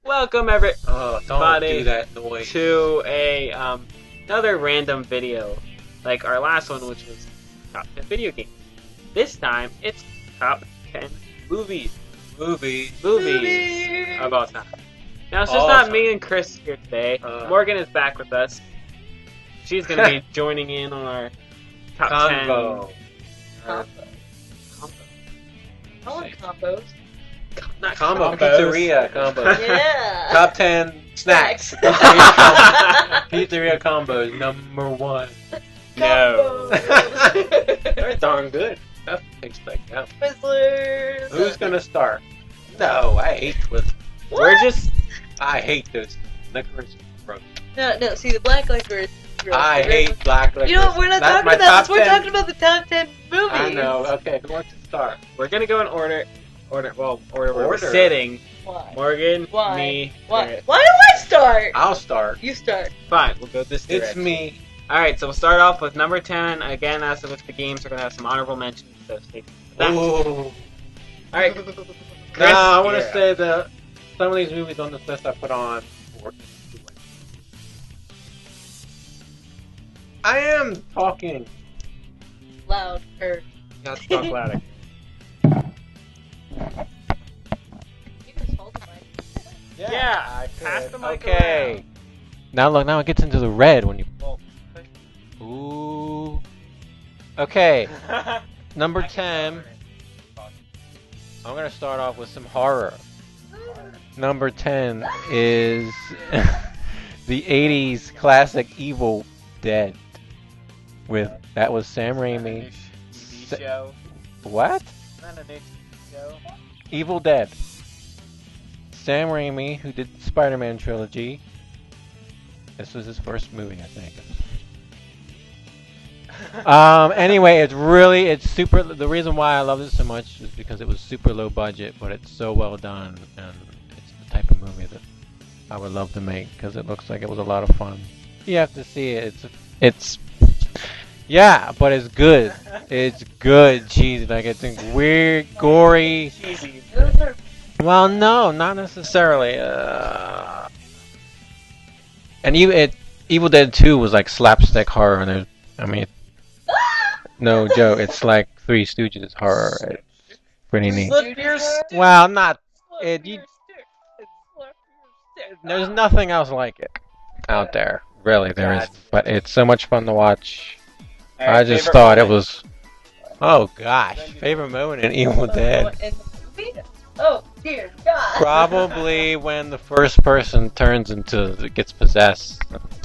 Welcome Oh, don't do that noise. to another random video, like our last one, which was top 10 video games. This time it's top 10 movies of all time. Now it's just not me and Chris here today. Morgan is back with us. She's gonna be joining in on our top Combo. 10. I want combos. Not Combo. combos. Pizzeria combo. Yeah. Top 10 snacks. Pizzeria combos, number 1. No. They're darn good. That tastes like that. Twizzlers. Who's gonna start? No, I hate Twizzlers. I hate those. Licorice is gross. No. See, the black licorice. I hate black licorice. You know what? We're not talking about this. We're talking about the top 10 movies. I know. Okay, who wants to start? We're gonna go in order where we're sitting. Why? Morgan, Why? me, Why? Garrett. Why do I start? I'll start. You start. Fine, we'll go this It's direction. me. Alright, so we'll start off with number 10. Again, as with the games, we're gonna have some honorable mentions. So stay tuned. Ooh. Alright, Now, I want you're to say that some of these movies on this list I put on were I am talking. Loud. You have to talk louder. You can just hold the mic. Yeah, pass the mic Okay. around. Now look, now it gets into the red when you. Ooh. Okay, number 10. I'm gonna start off with some horror. Number 10 is the 80s classic Evil Dead. That was Sam Raimi. TV show. What? Not a new TV show. Evil Dead. Sam Raimi, who did the Spider-Man trilogy. This was his first movie, I think. Anyway, it's super. The reason why I love it so much is because it was super low budget, but it's so well done, and it's the type of movie that I would love to make because it looks like it was a lot of fun. You have to see it. Yeah, but it's good. It's good, cheesy. Like it's weird, gory. Cheesy. Well, no, not necessarily. And Evil Dead 2 was like slapstick horror, and no joke. It's like Three Stooges horror. It's pretty neat. Well, not it. There's nothing else like it out there. Really, there is. But it's so much fun to watch. I just thought it was. Oh gosh, favorite moment in Evil Dead. Oh dear God. Probably when the first person gets possessed.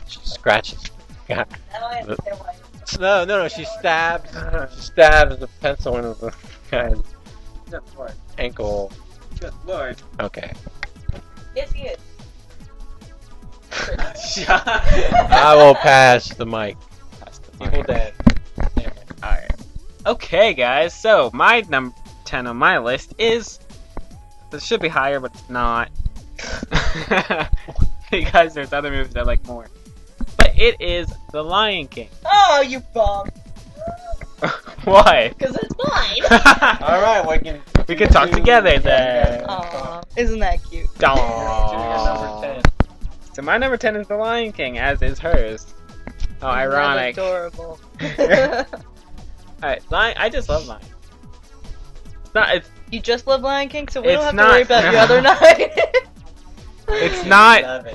She scratches. Now I understand why. No. She stabs the pencil into the guy's ankle. Good Lord. Okay. Yes, he is. I will pass the mic. Evil Dead. Alright. Okay, guys, so my number 10 on my list is. This should be higher, but it's not. Because there's other movies I like more. But it is The Lion King. Oh, you bum. Why? Because it's mine. Alright, We can talk together then. Aw, isn't that cute? Aww. So my number 10 is The Lion King, as is hers. Oh, ironic. That's adorable. Alright, I just love Lion. It's You just love Lion King, so we It's don't have not- to worry about your other 9. it's not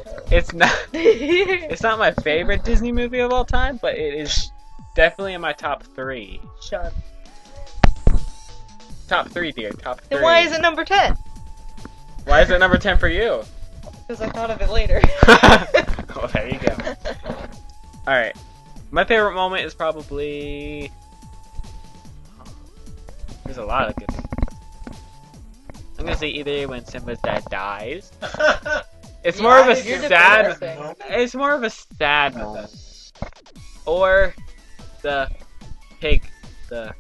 it's not my favorite Disney movie of all time, but it is definitely in my top 3. Shut. Top 3, dear. Top 3. Then why is it number 10? Why is it number 10 for you? Because I thought of it later. Well, there you go. Alright. My favorite moment is probably... There's a lot of good ones. I'm gonna say either when Simba's dad dies. It's more of a You're sad... depressing. It's more of a sad moment. Or the pig... The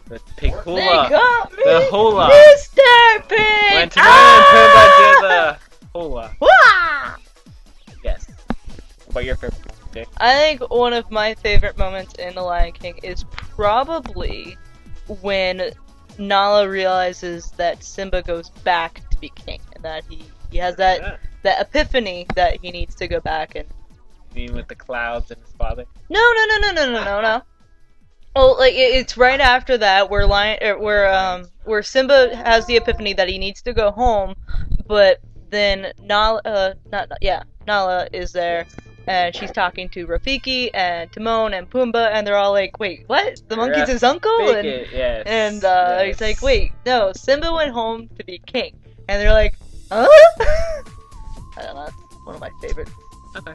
pig They hula. got me, The hula. Mr. Pig! When Timon and Pumbaa did the hula. Wah! Yes. What your favorite Dick? I think one of my favorite moments in The Lion King is probably when Nala realizes that Simba goes back to be king, and that he has that that epiphany that he needs to go back and. You mean with the clouds and his father? No. Well, like it's right after that where Simba has the epiphany that he needs to go home, but then Nala is there, and she's talking to Rafiki and Timon and Pumbaa, and they're all like, "Wait, what? The monkey's his uncle?" Yes. And he's like, "Wait, no, Simba went home to be king," and they're like, "Huh?" I don't know. That's one of my favorites. Okay.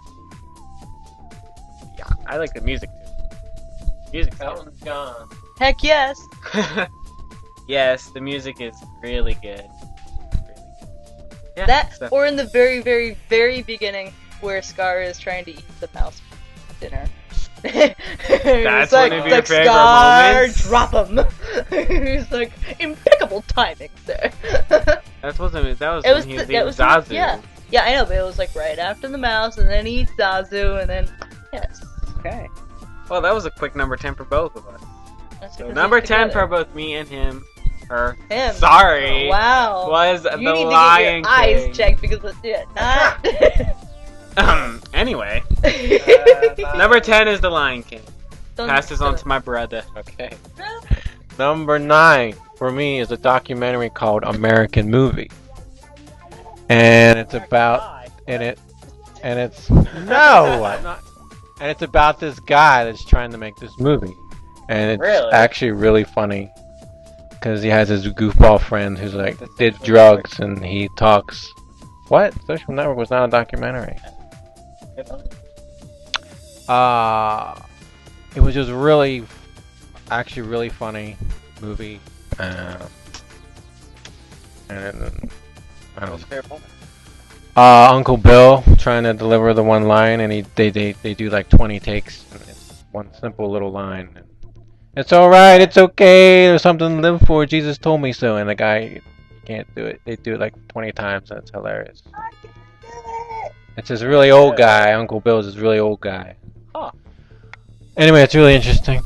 Yeah, I like the music too. Music's good. Elton's gone. Heck yes. Yes, the music is really good. Yeah, That, stuff. or in the very, very, very beginning, where Scar is trying to eat the mouse for dinner. That's like, one of your favorite Scar, moments? drop him. He's like, impeccable timing, sir. That was when he was eating was Zazu. Yeah, I know, but it was like right after the mouse, and then he eats Zazu, and then yes. Okay. Well, that was a quick number 10 for both of us. That's So because number he's 10 for together. both me and him. Her. Him. Sorry. Oh, wow. Was You the need Lion to get your King. eyes checked because not. Anyway, number 10 is the Lion King. Pass this on to my brother. Okay. Number 9 for me is a documentary called American Movie, and it's about and it's no, I'm not. And it's about this guy that's trying to make this movie, and it's Really? actually really funny because he has his goofball friend who's like did drugs, and he talks. What? Social Network was not a documentary. It was just actually really funny movie. And I don't know. Uncle Bill trying to deliver the one line, and they do like 20 takes, and it's one simple little line. It's all right, it's okay. There's something to live for. Jesus told me so. And the guy can't do it. They do it like 20 times, and it's hilarious. It's this really old guy. Uncle Bill's this really old guy. Huh. Anyway, it's really interesting.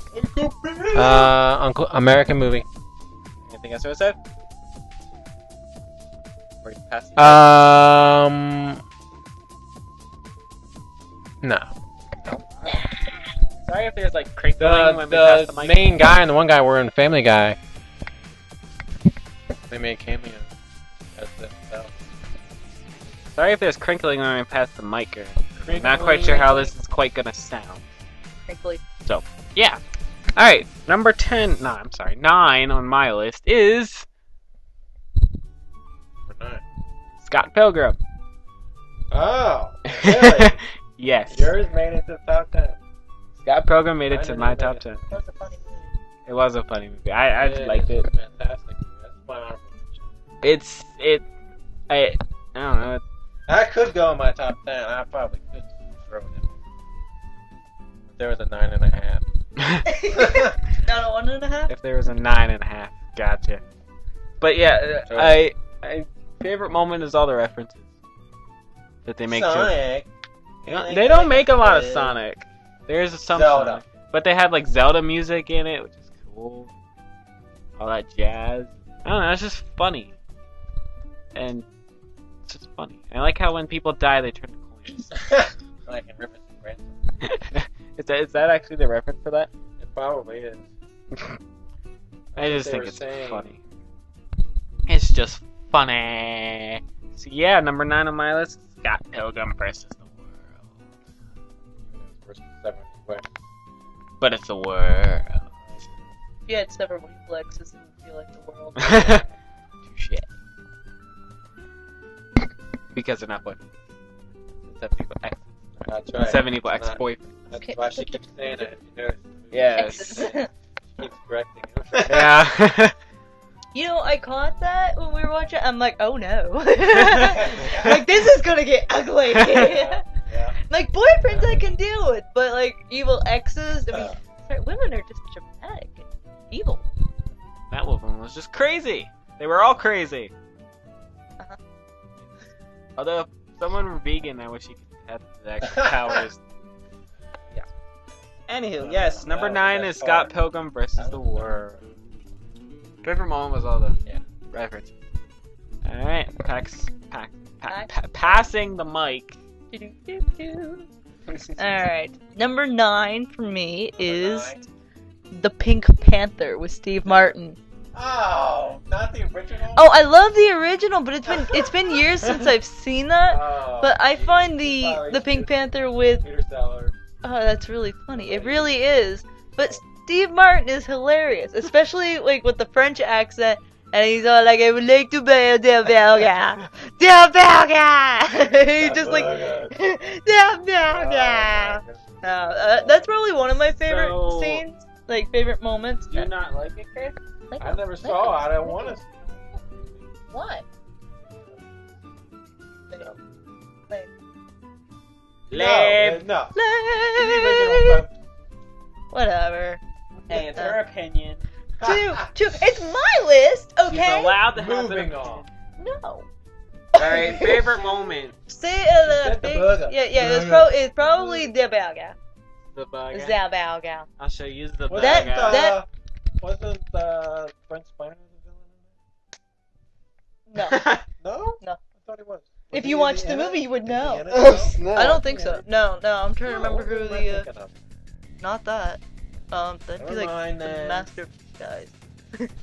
American Movie. Anything else you want to say? Or you pass it? No. Sorry if there's like crinkling when we pass the The mic. main guy and the one guy were in Family Guy. They made cameos as themselves. Sorry if there's crinkling when we pass the mic. I'm not quite sure how this is quite gonna sound. Thankfully. So, yeah. Alright, number 10, no, I'm sorry, 9 on my list is Scott Pilgrim. Oh, really? Yes. Yours made it to the top 10. Scott Pilgrim made it Mine to didn't my make top it. 10. That was a funny movie. It was a funny movie. I liked it. Fantastic. That's my honorable mention. I don't know. That could go in my top 10. I probably could throw it in. But there was a 9.5. Not a 1.5? If there was a 9.5, gotcha. But yeah, I favorite moment is all the references that they make to Sonic. they don't make a lot of Sonic. There's some Zelda. Sonic, but they have like Zelda music in it, which is cool. All that jazz. I don't know. It's just funny, and it's just funny. I like how when people die, they turn to coins. Like in Rivers and Ransom. Is that actually the reference for that? It probably is. I just They think were it's saying- funny. It's just funny. So yeah, number 9 on my list, Scott Pilgrim versus the World. Versus 7 West. But it's the world. If you had several reflexes, it would feel like the world. Touche. Because they're not boyfriends. 7 people ex. That's right. 7 people It's not- ex-boyfriends. That's why she keeps saying that. If you notice. Yes. She keeps correcting him. Yeah. You know, I caught that when we were watching. I'm like, oh no. Like, this is gonna get ugly. Yeah. Like, boyfriends I can deal with, but like, evil exes, I mean, sorry, women are just dramatic and evil. That woman was just crazy. They were all crazy. Uh-huh. Although, if someone were vegan, I wish he could have the extra powers. Yeah. Anywho, yes, number that was 9 the is best Scott part. Pilgrim versus the World. Favorite moment was all the references. Alright, Pax. Passing the mic. Alright. Number 9 for me is The Pink Panther with Steve Martin. Oh, not the original? Oh, I love the original, but it's been years since I've seen that. Oh, But I find the Pink Panther with Peter Sellers. oh, that's really funny. It really is. But Steve Martin is hilarious, especially like with the French accent. And he's all like, I would like to buy a del burger. Del burger! He's just like, del burger! That's probably one of my favorite scenes, like favorite moments. Do you not like it, Chris? I never saw it. I don't want to see What? Lame. No. Whatever. Hey, it's her opinion. Two. It's my list, She's okay? allowed to have Moving an on. No. Alright, favorite moment. Say Said the big, burger. yeah. It's probably the burger. The burger. The burger. I'll show you the burger. That- Wasn't Brent Spiner the villain in No. that? No? No. I thought he was. If Was you he watched the Indiana? movie, you would know. Indiana Oh, Jones? snap. I don't think so. No. I'm trying to remember who what am I the. thinking of? Not that. That'd be Never like mind the then. Master of Disguise.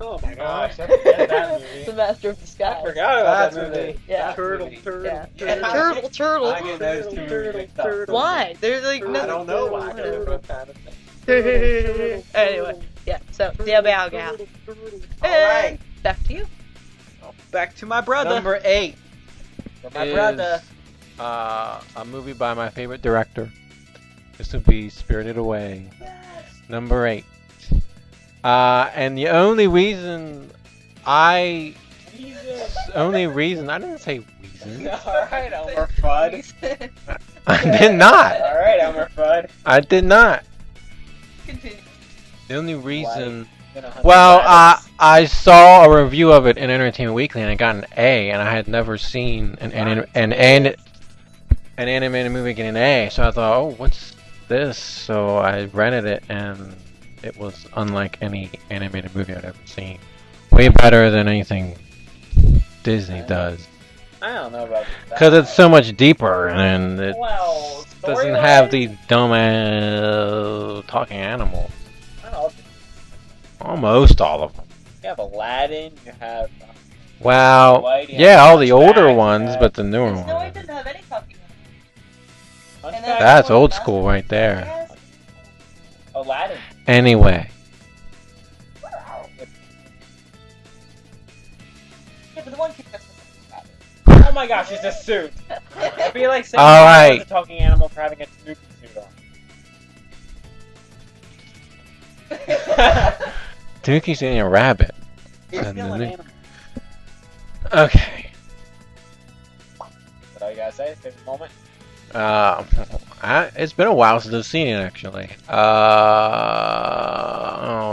Oh my Gosh, gosh. I forget that movie. The Master of Disguise. I forgot about That's that movie. Yeah. Turtle. Yeah. Yeah. Turtle. I get those two movies mixed up. Why? They're like I don't know why. Whatever. Anyway. Anyway, yeah. So the burger. Alright. Back to you. Back to my brother. Number 8. My brother. A movie by my favorite director. This would be Spirited Away. Number 8. And the only reason I didn't say reason. Alright, Elmer Fudd. I did not. Alright, Elmer Fudd. I did not. Continue. The only reason. Gonna hunt Well, rabbits. I saw a review of it in Entertainment Weekly, and I got an A, and I had never seen an animated movie get an A, so I thought, oh, what's this? So I rented it, and it was unlike any animated movie I'd ever seen. Way better than anything Disney does. I don't know about that. Because it's so much deeper, and it Well, doesn't have the dumb talking animals. Almost all of them. You have Aladdin, you have... Well, White, yeah, all the older Hunchback, ones, but the newer Snow White ones. didn't have any talking. Hunchback. That's old school right there. Yes. Aladdin. Anyway, Yeah, but the one kicked us. Oh my gosh, it's a suit. I feel like saying All I right. was a talking animal for having a Tanuki suit on. Tanuki's eating a rabbit. He's And still an then- animal. Okay. Is that all you gotta say? Favorite moment? It's been a while since I've seen it, actually. Oh,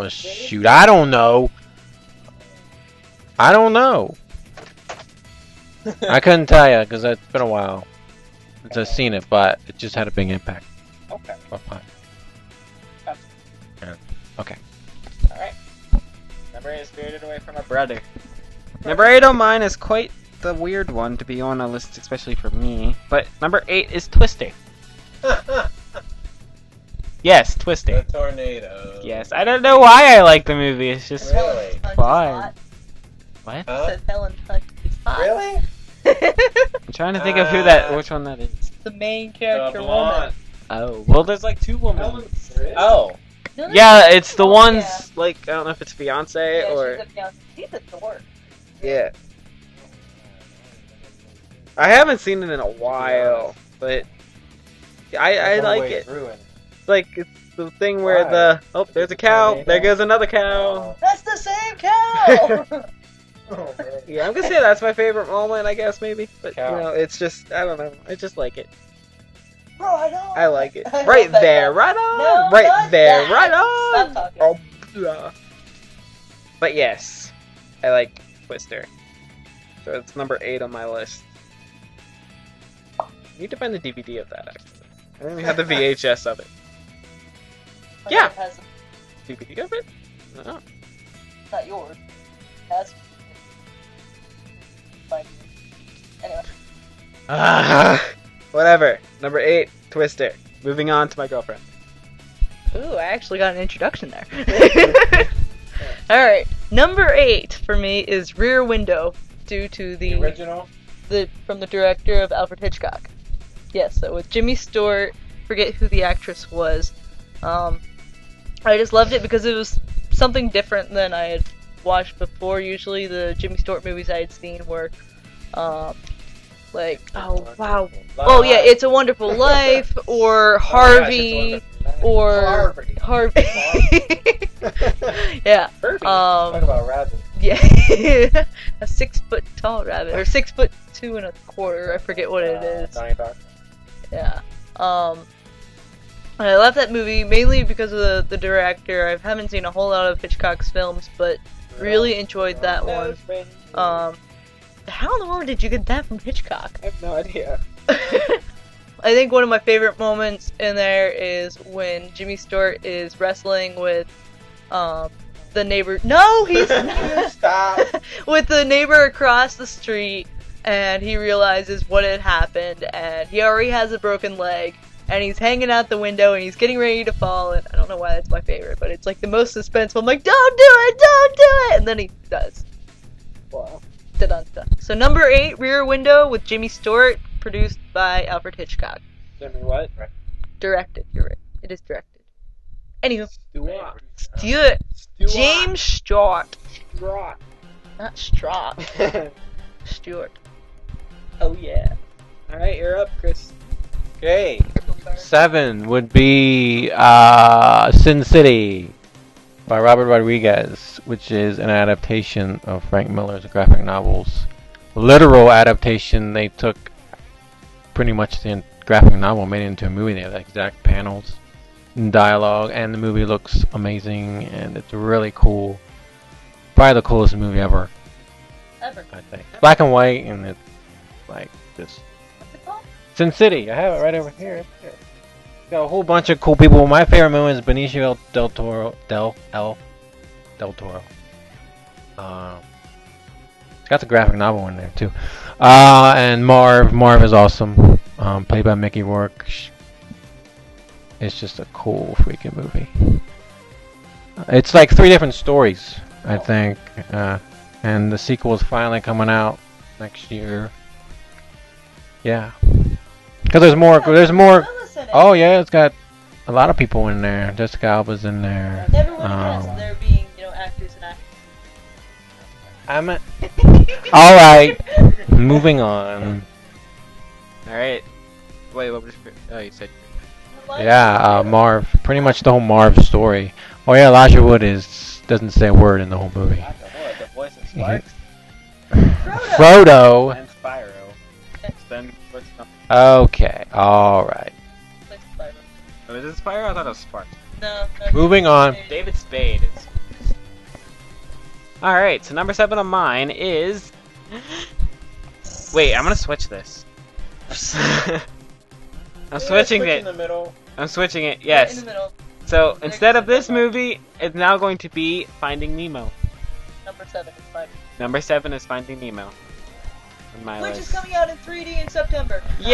shoot. I don't know. I couldn't tell you, because it's been a while since I've seen it, but it just had a big impact. Okay. Okay. Alright. Number 8 is Spirited Away from my brother. Number 8 on mine is quite the weird one to be on a list, especially for me. But number 8 is Twister. Yes, Twister. tornado. Yes, I don't know why I like the movie. It's just Really? fun. What? Said Helen Hunt is hot. Really? I'm trying to think of which one that is. The main character woman. Oh, well, there's like 2 women. Oh. No, no, Yeah, it's the Oh, ones yeah. like I don't know if it's fiance Yeah, or she's a fiance. She's a dork. yeah. I haven't seen it in a while, but I like it. It's like it's the thing where Why? there's a cow. There goes another cow. That's the same cow! Yeah, I'm gonna say that's my favorite moment, I guess maybe. But Cow. it's just I don't know. I just like it. Right on. I like it. I love Right that there, cow. right on. No, Right not there, that. right on. Stop talking. Oh, blah. But yes, I like Twister. So it's number 8 on my list. I need to find the DVD of that actually. I only have the VHS of it. My Yeah. dad has a- DVD of it? No. not yours. Has. Anyway. Whatever. Number 8, Twister. Moving on to my girlfriend. Ooh, I actually got an introduction there. Alright, number 8 for me is Rear Window, due to the original. from the director of Alfred Hitchcock. Yes, so with Jimmy Stewart, forget who the actress was. I just loved it because it was something different than I had watched before. Usually the Jimmy Stewart movies I had seen were, like, oh wow, oh yeah, It's a Wonderful Life, or Harvey, or Harvey. Yeah. Talk about rabbit. Yeah. A 6-foot tall rabbit, or 6'2" and a quarter. I forget what it is. Yeah. I love that movie mainly because of the director. I haven't seen a whole lot of Hitchcock's films, but really enjoyed that one. How in the world did you get that from Hitchcock? I have no idea. I think one of my favorite moments in there is when Jimmy Stewart is wrestling with the neighbor. No, he's Stop. with the neighbor across the street, and he realizes what had happened, and he already has a broken leg, and he's hanging out the window, and he's getting ready to fall, and I don't know why that's my favorite, but it's like the most suspenseful. I'm like, don't do it, and then he does. Wow. Da-dun-dun. So number 8, Rear Window with Jimmy Stewart, produced by Alfred Hitchcock. Jimmy what? Directed, you're right. It is directed. Anywho, Stewart. James Stewart. Stewart. Not Straught. Stewart. Oh yeah. Alright, you're up, Chris. Okay. 7 would be Sin City by Robert Rodriguez, which is an adaptation of Frank Miller's graphic novels. Literal adaptation. They took pretty much the graphic novel, made it into a movie. They have the exact panels and dialogue, and the movie looks amazing, and it's really cool. Probably the coolest movie ever, Ever. I think. Black and white, and it's like this. What's it called? Sin City. I have it right over here. Got a whole bunch of cool people. My favorite movie is Benicio del Toro. Del Toro. It's got the graphic novel in there too. And Marv. Marv is awesome. Played by Mickey Rourke. It's just a cool freaking movie. It's like 3 different stories, I think. And the sequel is finally coming out next year. Yeah. Because there's more. Oh yeah, it's got a lot of people in there. Jessica Alba's in there. Never would have guessed there being, actors and actors. All right. Moving on. Alright. Wait, what was your... Oh, you said... Yeah, Marv. Pretty much the whole Marv story. Oh yeah, Elijah Wood doesn't say a word in the whole movie. The voice of Sparks. Frodo. And Spyro. Then what's something? Okay. All right. Oh, is it Spyro? I thought it was Sparks. No. Moving on. David Spade is... Alright, so number 7 on mine is... Wait, I'm gonna switch this. I'm switching it. In the middle. I'm switching it, In yes. the middle. So, instead of this movie, it's now going to be Finding Nemo. Number 7 is mine. Number 7 is Finding Nemo. On my Which list. is coming out in 3D in September. Yay!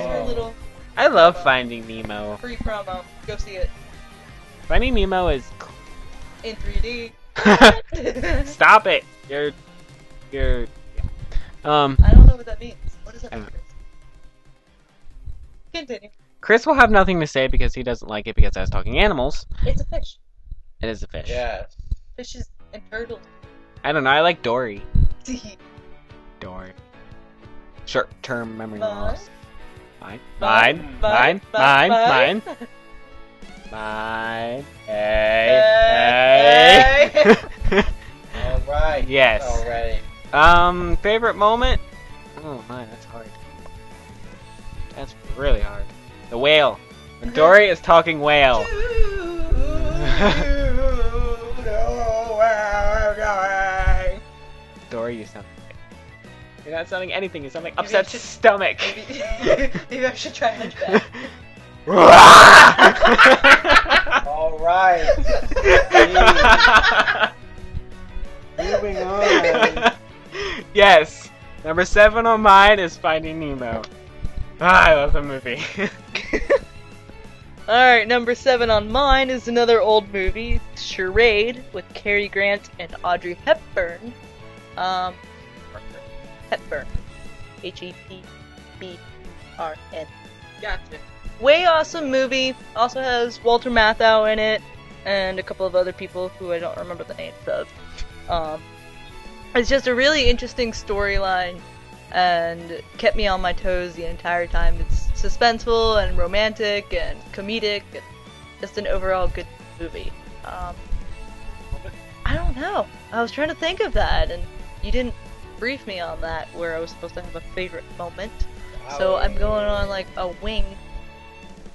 So there's your little I love Finding Nemo. free promo. Go see it. Finding Nemo is... In 3D. Stop it! You're... Yeah. I don't know what that means. What does that mean, Chris? Continue. Chris will have nothing to say because he doesn't like it because I was talking animals. It's a fish. It is a fish. Yes. Fishes and turtles. I don't know, I like Dory. Dory. Short-term memory loss. Mine. Mine. Hey. All right. Yes. Alrighty. Favorite moment? Oh my, that's hard. That's really hard. The whale. When Dory is talking whale. Dory, you sound like... You're not sounding anything, you sound like upset stomach. Maybe I should try Hunchback. All right. Moving on. Yes. Number 7 on mine is Finding Nemo. I love the movie. Alright, number 7 on mine is another old movie, Charade, with Cary Grant and Audrey Hepburn. Hepburn. Hepburn. Gotcha. Way awesome movie. Also has Walter Matthau in it, and a couple of other people who I don't remember the names of. It's just a really interesting storyline, and kept me on my toes the entire time. It's suspenseful and romantic and comedic, and just an overall good movie. I don't know. I was trying to think of that, and you didn't brief me on that, where I was supposed to have a favorite moment. So I'm going on like a wing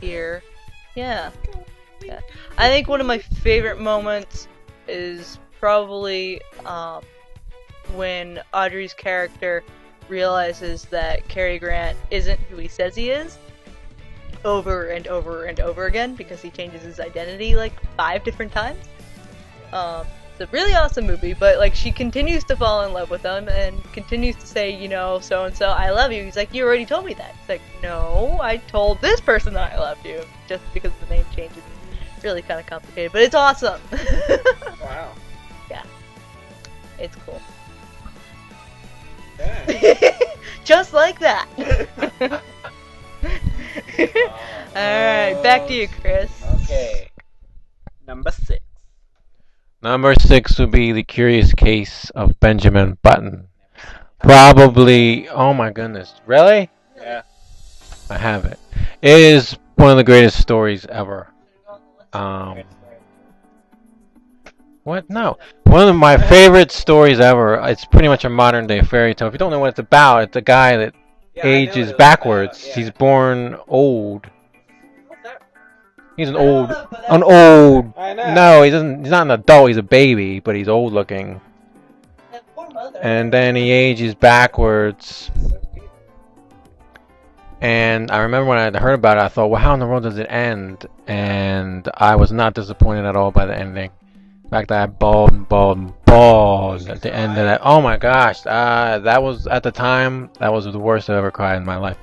here. Yeah. I think one of my favorite moments is probably when Audrey's character realizes that Cary Grant isn't who he says he is, over and over and over again, because he changes his identity like 5 different times. It's a really awesome movie, but like she continues to fall in love with him and continues to say, you know, so and so, I love you. He's like, you already told me that. He's like, no, I told this person that I loved you, just because the name changes. It's really kind of complicated, but it's awesome. Wow. Yeah, it's cool. Yeah. Just like that. Alright, back to you, Chris. Okay. Number 6. Number 6 would be The Curious Case of Benjamin Button. Probably, oh my goodness, really? Yeah. I have it. It is one of the greatest stories ever. What? No. One of my favorite stories ever. It's pretty much a modern day fairy tale. If you don't know what it's about, it's a guy that ages backwards. He's born old. He's an old. I know. No, he doesn't. He's not an adult. He's a baby, but he's old looking. And then he ages backwards. And I remember when I heard about it, I thought, well, how in the world does it end? And I was not disappointed at all by the ending. In fact, I bawled at the end of that. Oh my gosh, that was, at the time, that was the worst I've ever cried in my life.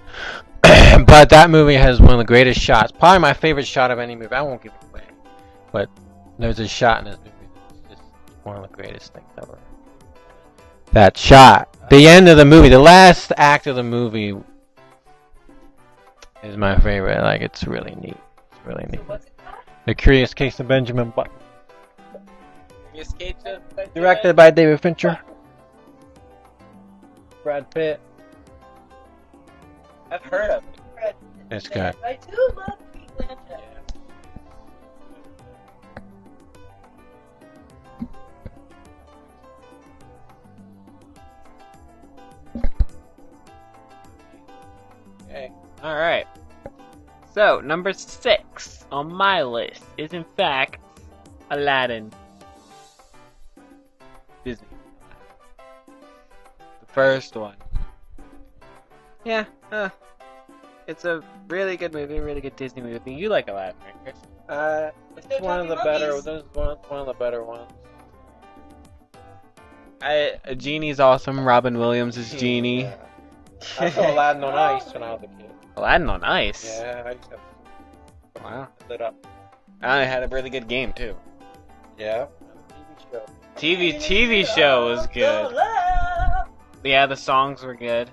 But that movie has one of the greatest shots. Probably my favorite shot of any movie. I won't give it away. But there's a shot in this movie that's just one of the greatest things ever. That shot. The end of the movie, the last act of the movie is my favorite. Like, it's really neat. It's really neat. The Curious Case of Benjamin Button. Directed by David Fincher. Brad Pitt. I've heard of it. It's good. I do love Pete Blanchett. Okay. Alright. So, number 6 on my list is in fact Aladdin. Disney. The first one. Yeah, it's a really good movie, really good Disney movie. You like Aladdin, right, Chris? It's one of the better. This is one of the better ones. Genie's awesome. Robin Williams is Genie. Yeah. I saw Aladdin on Ice when I was a kid. Aladdin on Ice. Yeah, I used to Wow. lit up. I had a really good game too. Yeah. TV show was good. Yeah, the songs were good.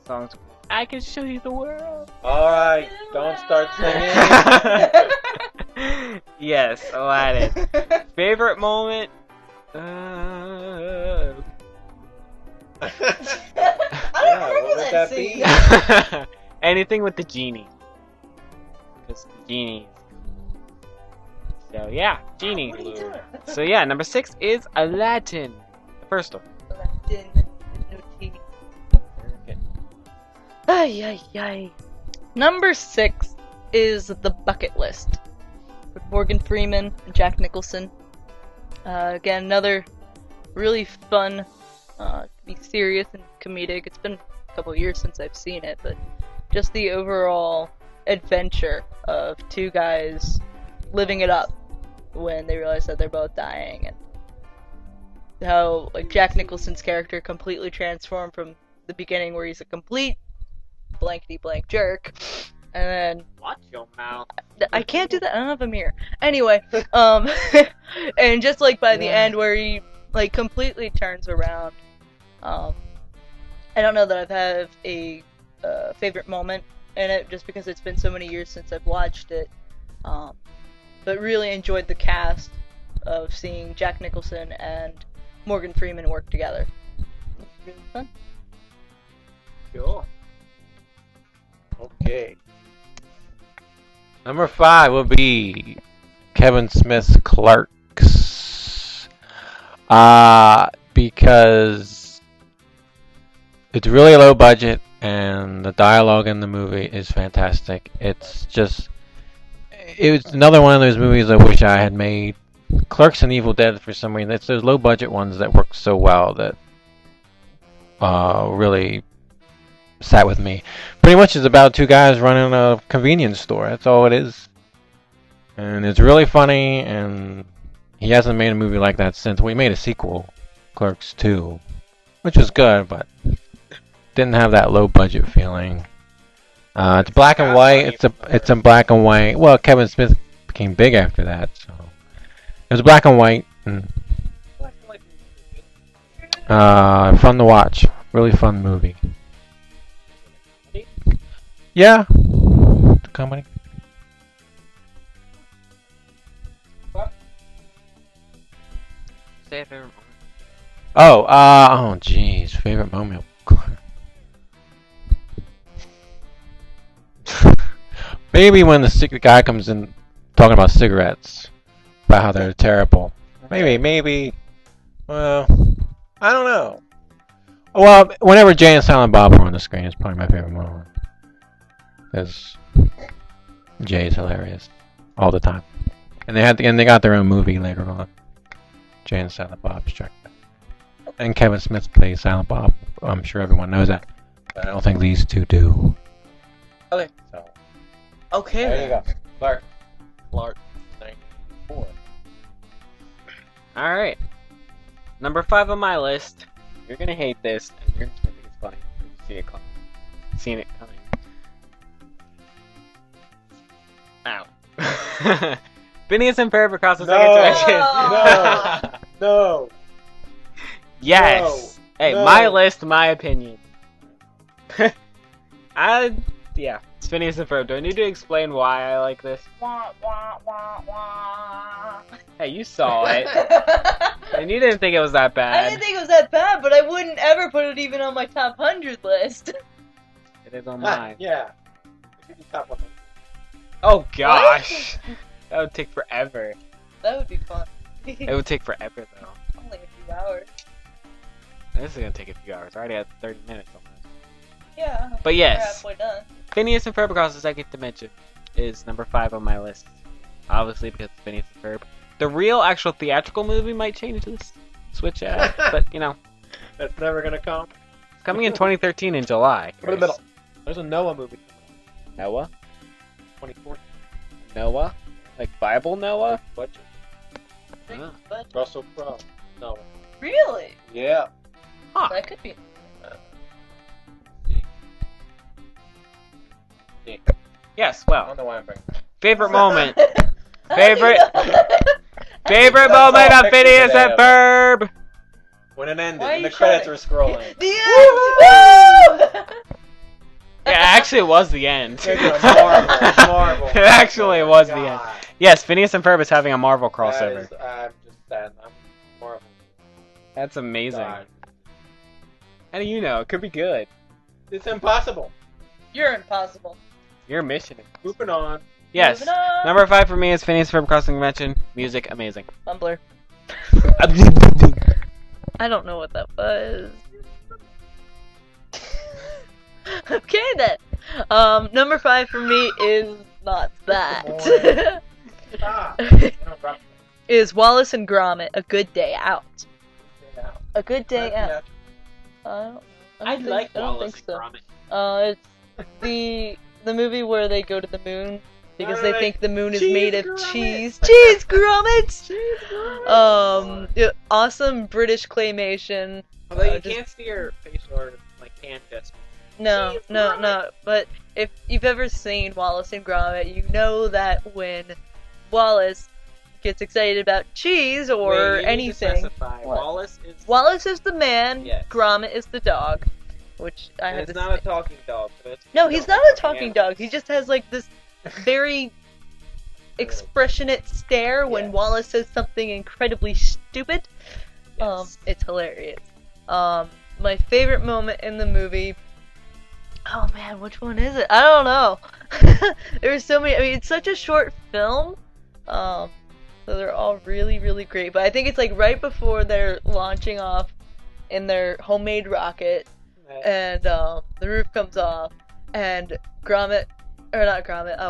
Songs. I can show you the world. All right, don't start singing. Yes, Aladdin. Favorite moment? I don't Yeah, remember what would that be? scene. Anything with the genie. Because the genie. So yeah, Genie. What are you doing? So yeah, number 6 is Aladdin. The first one. Aladdin, no genie. Ay, ay, ay. Number 6 is The Bucket List, with Morgan Freeman and Jack Nicholson. Again, another really fun, be serious and comedic. It's been a couple years since I've seen it, but just the overall adventure of two guys living it up when they realize that they're both dying, and how like Jack Nicholson's character completely transformed from the beginning, where he's a complete blankety blank jerk, and then Watch your mouth. I can't do that. I don't have a mirror. Anyway, and just like by the end where he like completely turns around. I don't know that I've had a favorite moment in it, just because it's been so many years since I've watched it. But really enjoyed the cast of seeing Jack Nicholson and Morgan Freeman work together. It was really fun. Cool. Okay. Number 5 will be Kevin Smith's Clerks. Because it's really low budget and the dialogue in the movie is fantastic. It was another one of those movies I wish I had made. Clerks and Evil Dead, for some reason, it's those low budget ones that work so well that really sat with me. Pretty much it's about two guys running a convenience store. That's all it is. And it's really funny, and he hasn't made a movie like that since. We made a sequel, Clerks 2, which was good, but didn't have that low budget feeling. It's black and white. It's a black and white. Well, Kevin Smith became big after that, so it was black and white. And, fun to watch. Really fun movie. Yeah, the comedy. Say a favorite moment. Oh, jeez, favorite moment. Maybe when the guy comes in talking about cigarettes, about how they're terrible. Maybe. Well, I don't know. Well, whenever Jay and Silent Bob are on the screen, it's probably my favorite moment. Because Jay is hilarious all the time, and they got their own movie later on. Jay and Silent Bob Strike Back. And Kevin Smith plays Silent Bob. I'm sure everyone knows that, but I don't think these two do. Okay. So Okay. there you go, Clark. 94. All right. Number 5 on my list. You're gonna hate this, and you're gonna think it's funny. You see it coming. Seen it coming. Ow. Phineas and Ferb across the second dimension. No. Yes. Hey, No. my list, my opinion. Yeah, it's Phineas and Ferb. Do I need to explain why I like this? Hey, you saw it, and you didn't think it was that I bad. didn't think it was that bad, but I wouldn't ever put it even on my top 100 list. It is on mine. Yeah. It should be top 100. Oh gosh, that would take forever. That would be fun. It would take forever though. Only a few hours. This is gonna take a few hours. I already had 30 minutes almost. Yeah. But We're yes, halfway done. Phineas and Ferb across the second dimension is number 5 on my list. Obviously because it's Phineas and Ferb. The real, actual theatrical movie might change this switch ad, but you know, That's never gonna come. it's coming in 2013 in July. Put it in the middle. There's a Noah movie coming Noah? out. 2014. Noah? Like Bible Noah? Budget. Ah. But Russell Crowe. Noah. really, Yeah. Huh. that could be. Yes, I well, don't know why I'm bringing. favorite moment. I Favorite- don't know. Favorite That's moment all of pictures Phineas today and of Ferb! When it ended Why are and the you credits shouting? were scrolling. The end! Woo! Yeah, actually it was the end. It's a Marvel. It actually was the end. God. Yes, Phineas and Ferb is having a Marvel crossover. That is, I'm just sad. I'm Marvel. That's amazing. God. How do you know? It could be good. It's impossible. You're impossible. Your mission. Moving on. Yes. Moving on. Number 5 for me is Phineas and Ferb Crossing Convention. Music, amazing. Tumblr. I don't know what that was. Okay then. Number 5 for me is not that. Stop. Is Wallace and Gromit: A Good Day Out? A Good Day Out. I don't think so. It's the movie where they go to the moon because Oh, they like, think the moon is cheese made of grommets. cheese. Cheese grommets! Cheese grommets. Yeah, awesome British claymation. Although you just- can't see her facial or like hand gestures. No, Cheese no, grommet. no. But if you've ever seen Wallace and Gromit, you know that when Wallace gets excited about cheese or Wait, you need to anything, specify. What? Wallace is the man, Yes. Gromit is the dog. Which I and have it's to not say. a talking dog. So it's, No, you he's don't not like a talking dog. He just has like this very expressionate stare when Yes. Wallace says something incredibly stupid. Yes. It's hilarious. My favorite moment in the movie. Oh man, which one is it? I don't know. There's so many. I mean, it's such a short film. So they're all really, really great. But I think it's like right before they're launching off in their homemade rocket, and the roof comes off, and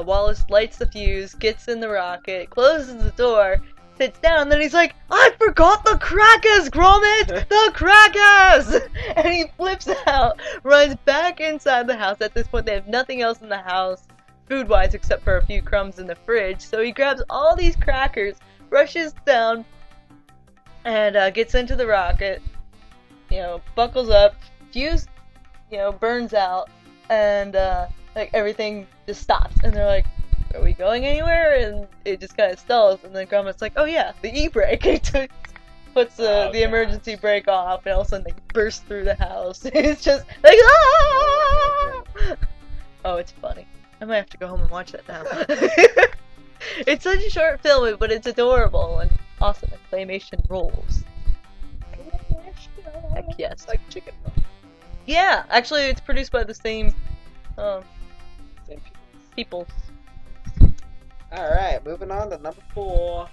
Wallace lights the fuse, gets in the rocket, closes the door, sits down, and then he's like, I forgot the crackers, Gromit! The crackers! And he flips out, runs back inside the house. At this point, they have nothing else in the house, food-wise, except for a few crumbs in the fridge. So he grabs all these crackers, rushes down, and gets into the rocket, buckles up, fuse, burns out, and, like, everything just stops. And they're like, are we going anywhere? And it just kind of stalls, and then Gromit's like, oh yeah, the e-brake. He puts the emergency brake off, and all of a sudden they burst through the house. It's just like, ah! Oh, it's funny. I might have to go home and watch that now. It's such a short film, but it's adorable and awesome. And claymation rules. Heck yes. It's like chicken. Yeah, actually, it's produced by the same Same people. All right, moving on to number 4.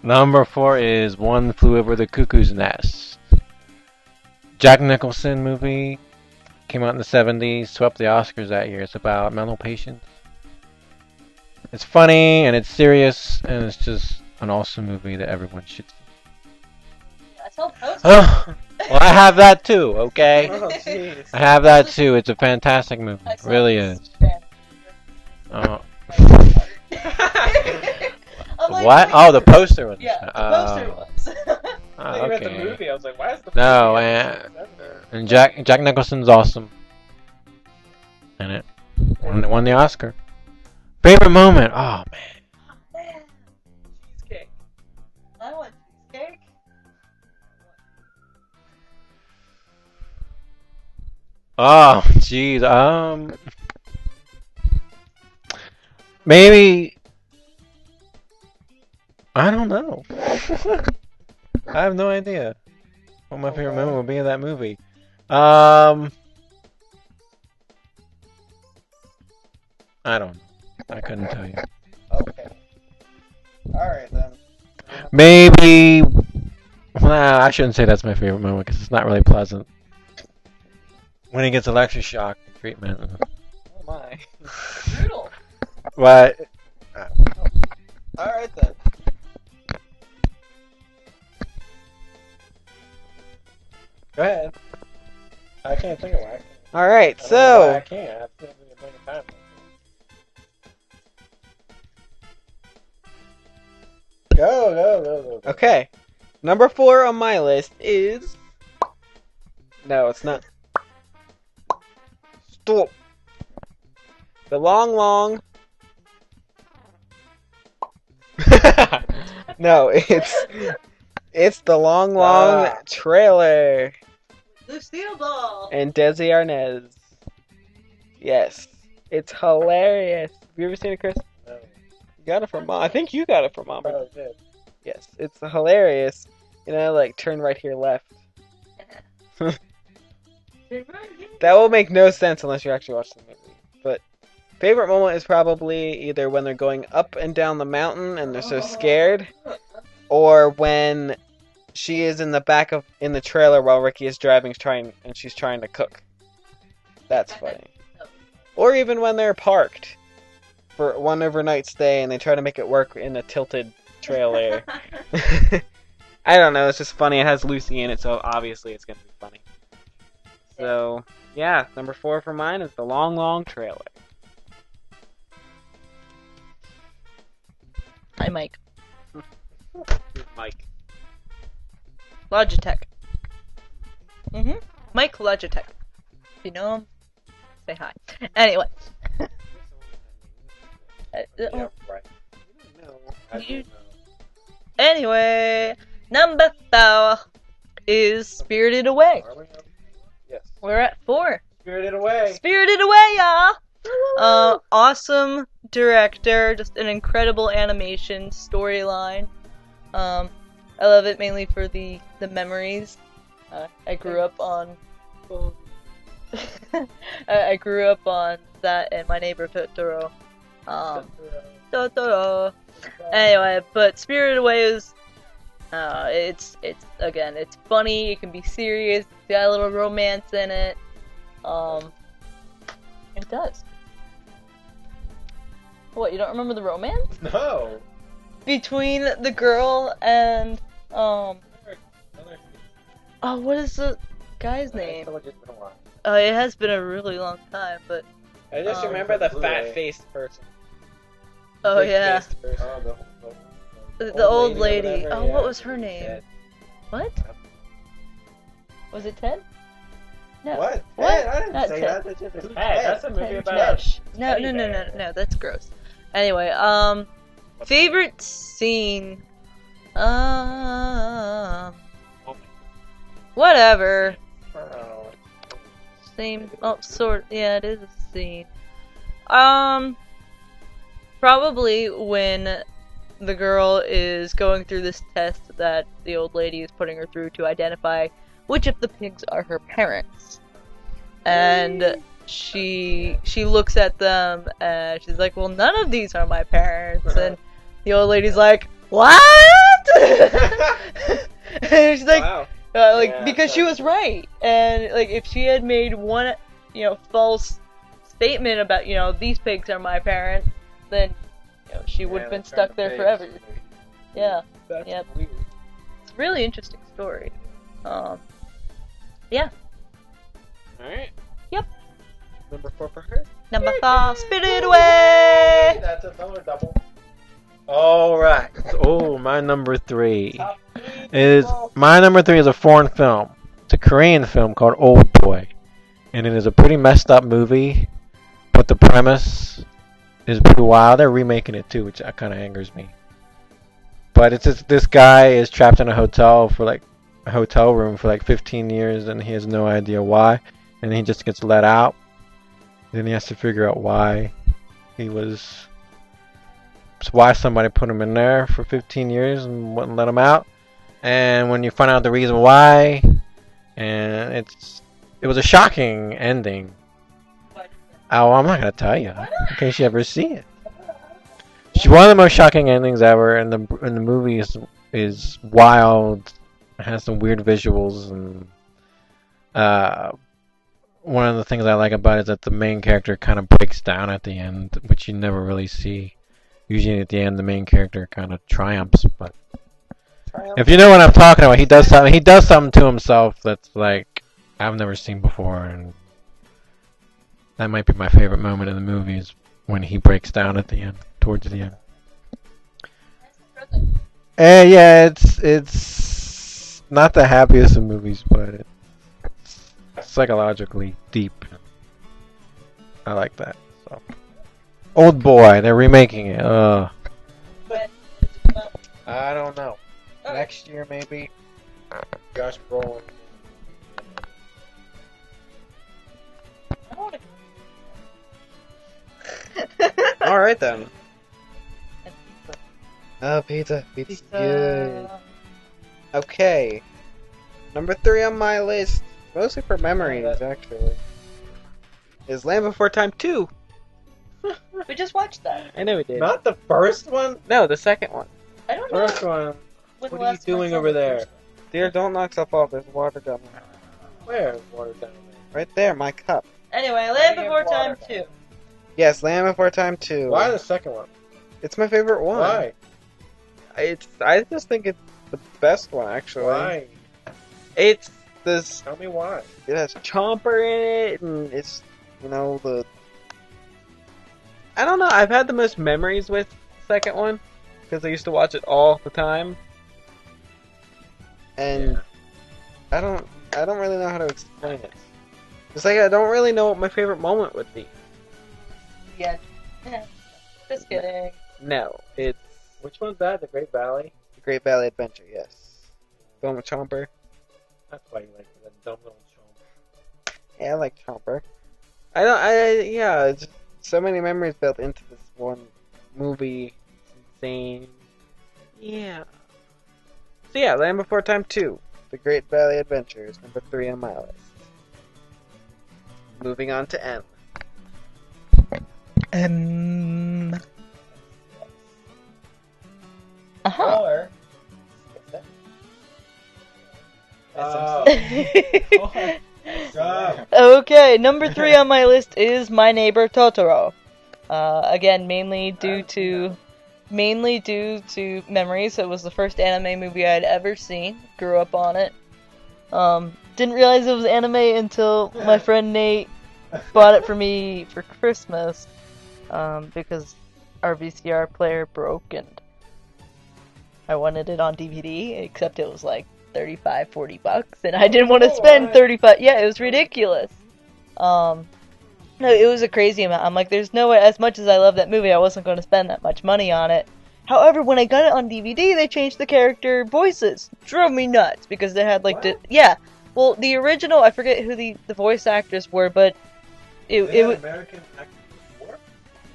Number 4 is One Flew Over the Cuckoo's Nest. Jack Nicholson movie. Came out in the 70s, swept the Oscars that year. It's about mental patients. It's funny, and it's serious, and it's just an awesome movie that everyone should see. I saw posters. Oh, well, I have that too, okay? Oh, jeez. I have that too. It's a fantastic movie. It really is. Oh. What? Oh, the poster was. Yeah, the poster was. Oh, I read the okay. movie. I was like, why is the No, movie and Jack Nicholson's awesome. And it won the Oscar. Favorite moment? Oh man. Cheesecake. I want cheesecake. Oh, jeez. Maybe. I don't know. I have no idea what my favorite moment would be in that movie. I don't know. I couldn't tell you. Okay. All right then. Maybe. Well, I shouldn't say that's my favorite moment because it's not really pleasant. When he gets electroshock treatment. Oh my. Brutal. But. All right then. Go ahead. I can't think of one. All right, I so can't. I have to think of time. Go. okay, number 4 on my list is. No, it's not. Stop. The long. No, it's the long trailer. Lucille Ball. And Desi Arnaz. Yes, it's hilarious. Have you ever seen it, Chris? No. You got it from Mom. I think you got it from Mom. Probably did. Yes, it's hilarious. Like turn right here, left. That will make no sense unless you actually watch the movie. But favorite moment is probably either when they're going up and down the mountain and they're so scared, or when she is in the trailer while Ricky is driving, she's trying to cook. That's funny. Or even when they're parked for one overnight stay and they try to make it work in a tilted trailer. I don't know. It's just funny. It has Lucy in it, so obviously it's gonna be funny. So, yeah, number 4 for mine is the Long Long Trailer. Hi, Mike. Mike. Logitech. Mike Logitech. If you know him, say hi. Anyway. Yeah, right. You- Anyway, number 4 is Spirited Away. Yes. We're at 4. Spirited Away. Spirited Away, y'all! Awesome director, just an incredible animation storyline. I love it mainly for the memories. I grew up on. I grew up on that and My Neighbor Totoro. Totoro. Anyway, but Spirited Away is. It's funny. It can be serious. It's got a little romance in it. It does. What, you don't remember the romance? No. Between the girl and, what is the guy's name? Oh, it has been a really long time, but... I just remember the fat-faced person. Oh, yeah. Big-faced person. The old lady. whatever, Oh, yeah. what was her name? Ted. What? Was it Ted? No. What? What? Ted? I didn't Not say Ted. that. That's just That's a movie Ted. about No, no, that's gross. Anyway, favorite scene. Whatever. Same. Oh, sort. Yeah, it is a scene. Probably when the girl is going through this test that the old lady is putting her through to identify which of the pigs are her parents. And she looks at them and she's like, well, none of these are my parents. And the old lady's like, what? And she's like, Wow. Yeah, because she was right. And like, if she had made one, false statement about, these pigs are my parents, then she would have been stuck there forever. Yeah. That's Yep. weird. It's a really interesting story. Yeah. Alright. Yep. Number 4 for her. Number 4, Spirited Away! That's another double. Alright. Oh, my number 3 is a foreign film. It's a Korean film called Old Boy. And it is a pretty messed up movie, but the premise is pretty wild. They're remaking it too, which kind of angers me. But it's just, this guy is trapped in a hotel room for 15 years, and he has no idea why. And he just gets let out. Then he has to figure out why somebody put him in there for 15 years and wouldn't let him out. And when you find out the reason why, and it was a shocking ending. Oh, I'm not gonna tell you in case you ever see it. One of the most shocking endings ever, and the movie is wild. It has some weird visuals, and one of the things I like about it is that the main character kind of breaks down at the end, which you never really see. Usually at the end, the main character kind of triumphs, but if you know what I'm talking about, he does something to himself that's like I've never seen before, and that might be my favorite moment in the movie is when he breaks down at the end, towards the end. Yeah, it's not the happiest of movies, but it's psychologically deep. I like that. So. Old Boy, they're remaking it. I don't know. Next year maybe. Josh Brolin. Alright then. Oh, pizza. Pizza's good. Okay. Number 3 on my list, mostly for memories, actually, is Land Before Time 2. We just watched that. I know we did. Not the first one? No, the second one. I don't know. First one. when What the are you last time I doing saw over the there? first one. Dear, don't knock stuff off. There's water down there. Where is water down Right there, my cup. Anyway, Land do you Before have Time water? 2. Yes, Land Before Time 2. there? Why the second one? It's my favorite one. Why? I just think it's the best one, actually. Why? It's this Tell me why. it has Chomper in it, and it's the. I don't know. I've had the most memories with the second one because I used to watch it all the time, and Yeah. I don't really know how to explain it. It's like I don't really know what my favorite moment would be. Yeah. Just kidding. No, it's Which one's that? The Great Valley? the Great Valley Adventure. Yes, going with Chomper. That's why you like the dumb little chomp. Yeah, I like Chomper. Yeah, it's just so many memories built into this one movie. It's insane. Yeah. So yeah, Land Before Time 2, The Great Valley Adventure is number 3 on my list. Moving on to M. Uh-huh. Or... Okay, number 3 on my list is My Neighbor Totoro. Again, mainly due to memories. It was the first anime movie I'd ever seen. Grew up on it. Didn't realize it was anime until my friend Nate bought it for me for Christmas. Because our VCR player broke and I wanted it on DVD, except it was like $35-40, and I didn't want to spend 35. Yeah, it was ridiculous. No, it was a crazy amount. I'm like, there's no way. As much as I love that movie, I wasn't going to spend that much money on it. However, when I got it on DVD, they changed the character voices. Drove me nuts because they had like yeah. Well, the original, I forget who the voice actors were, but it was American actors before?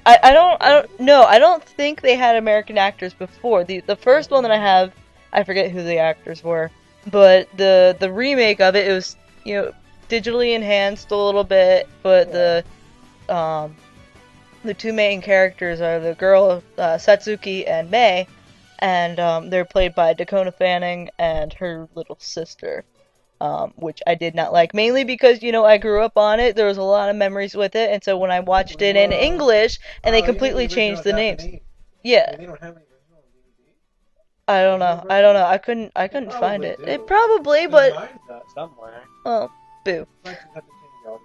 I don't know. I don't think they had American actors before. The first one that I have, I forget who the actors were, but the remake of it, it was digitally enhanced a little bit, but the two main characters are the girl Satsuki and Mei, and they're played by Dakota Fanning and her little sister. Which I did not like, mainly because, I grew up on it, there was a lot of memories with it, and so when I watched it in English, and they completely changed the names. Yeah. They don't have any original DVD? I don't know. I couldn't find it. It probably, but... somewhere. Oh, boo. Might just have to change the audio.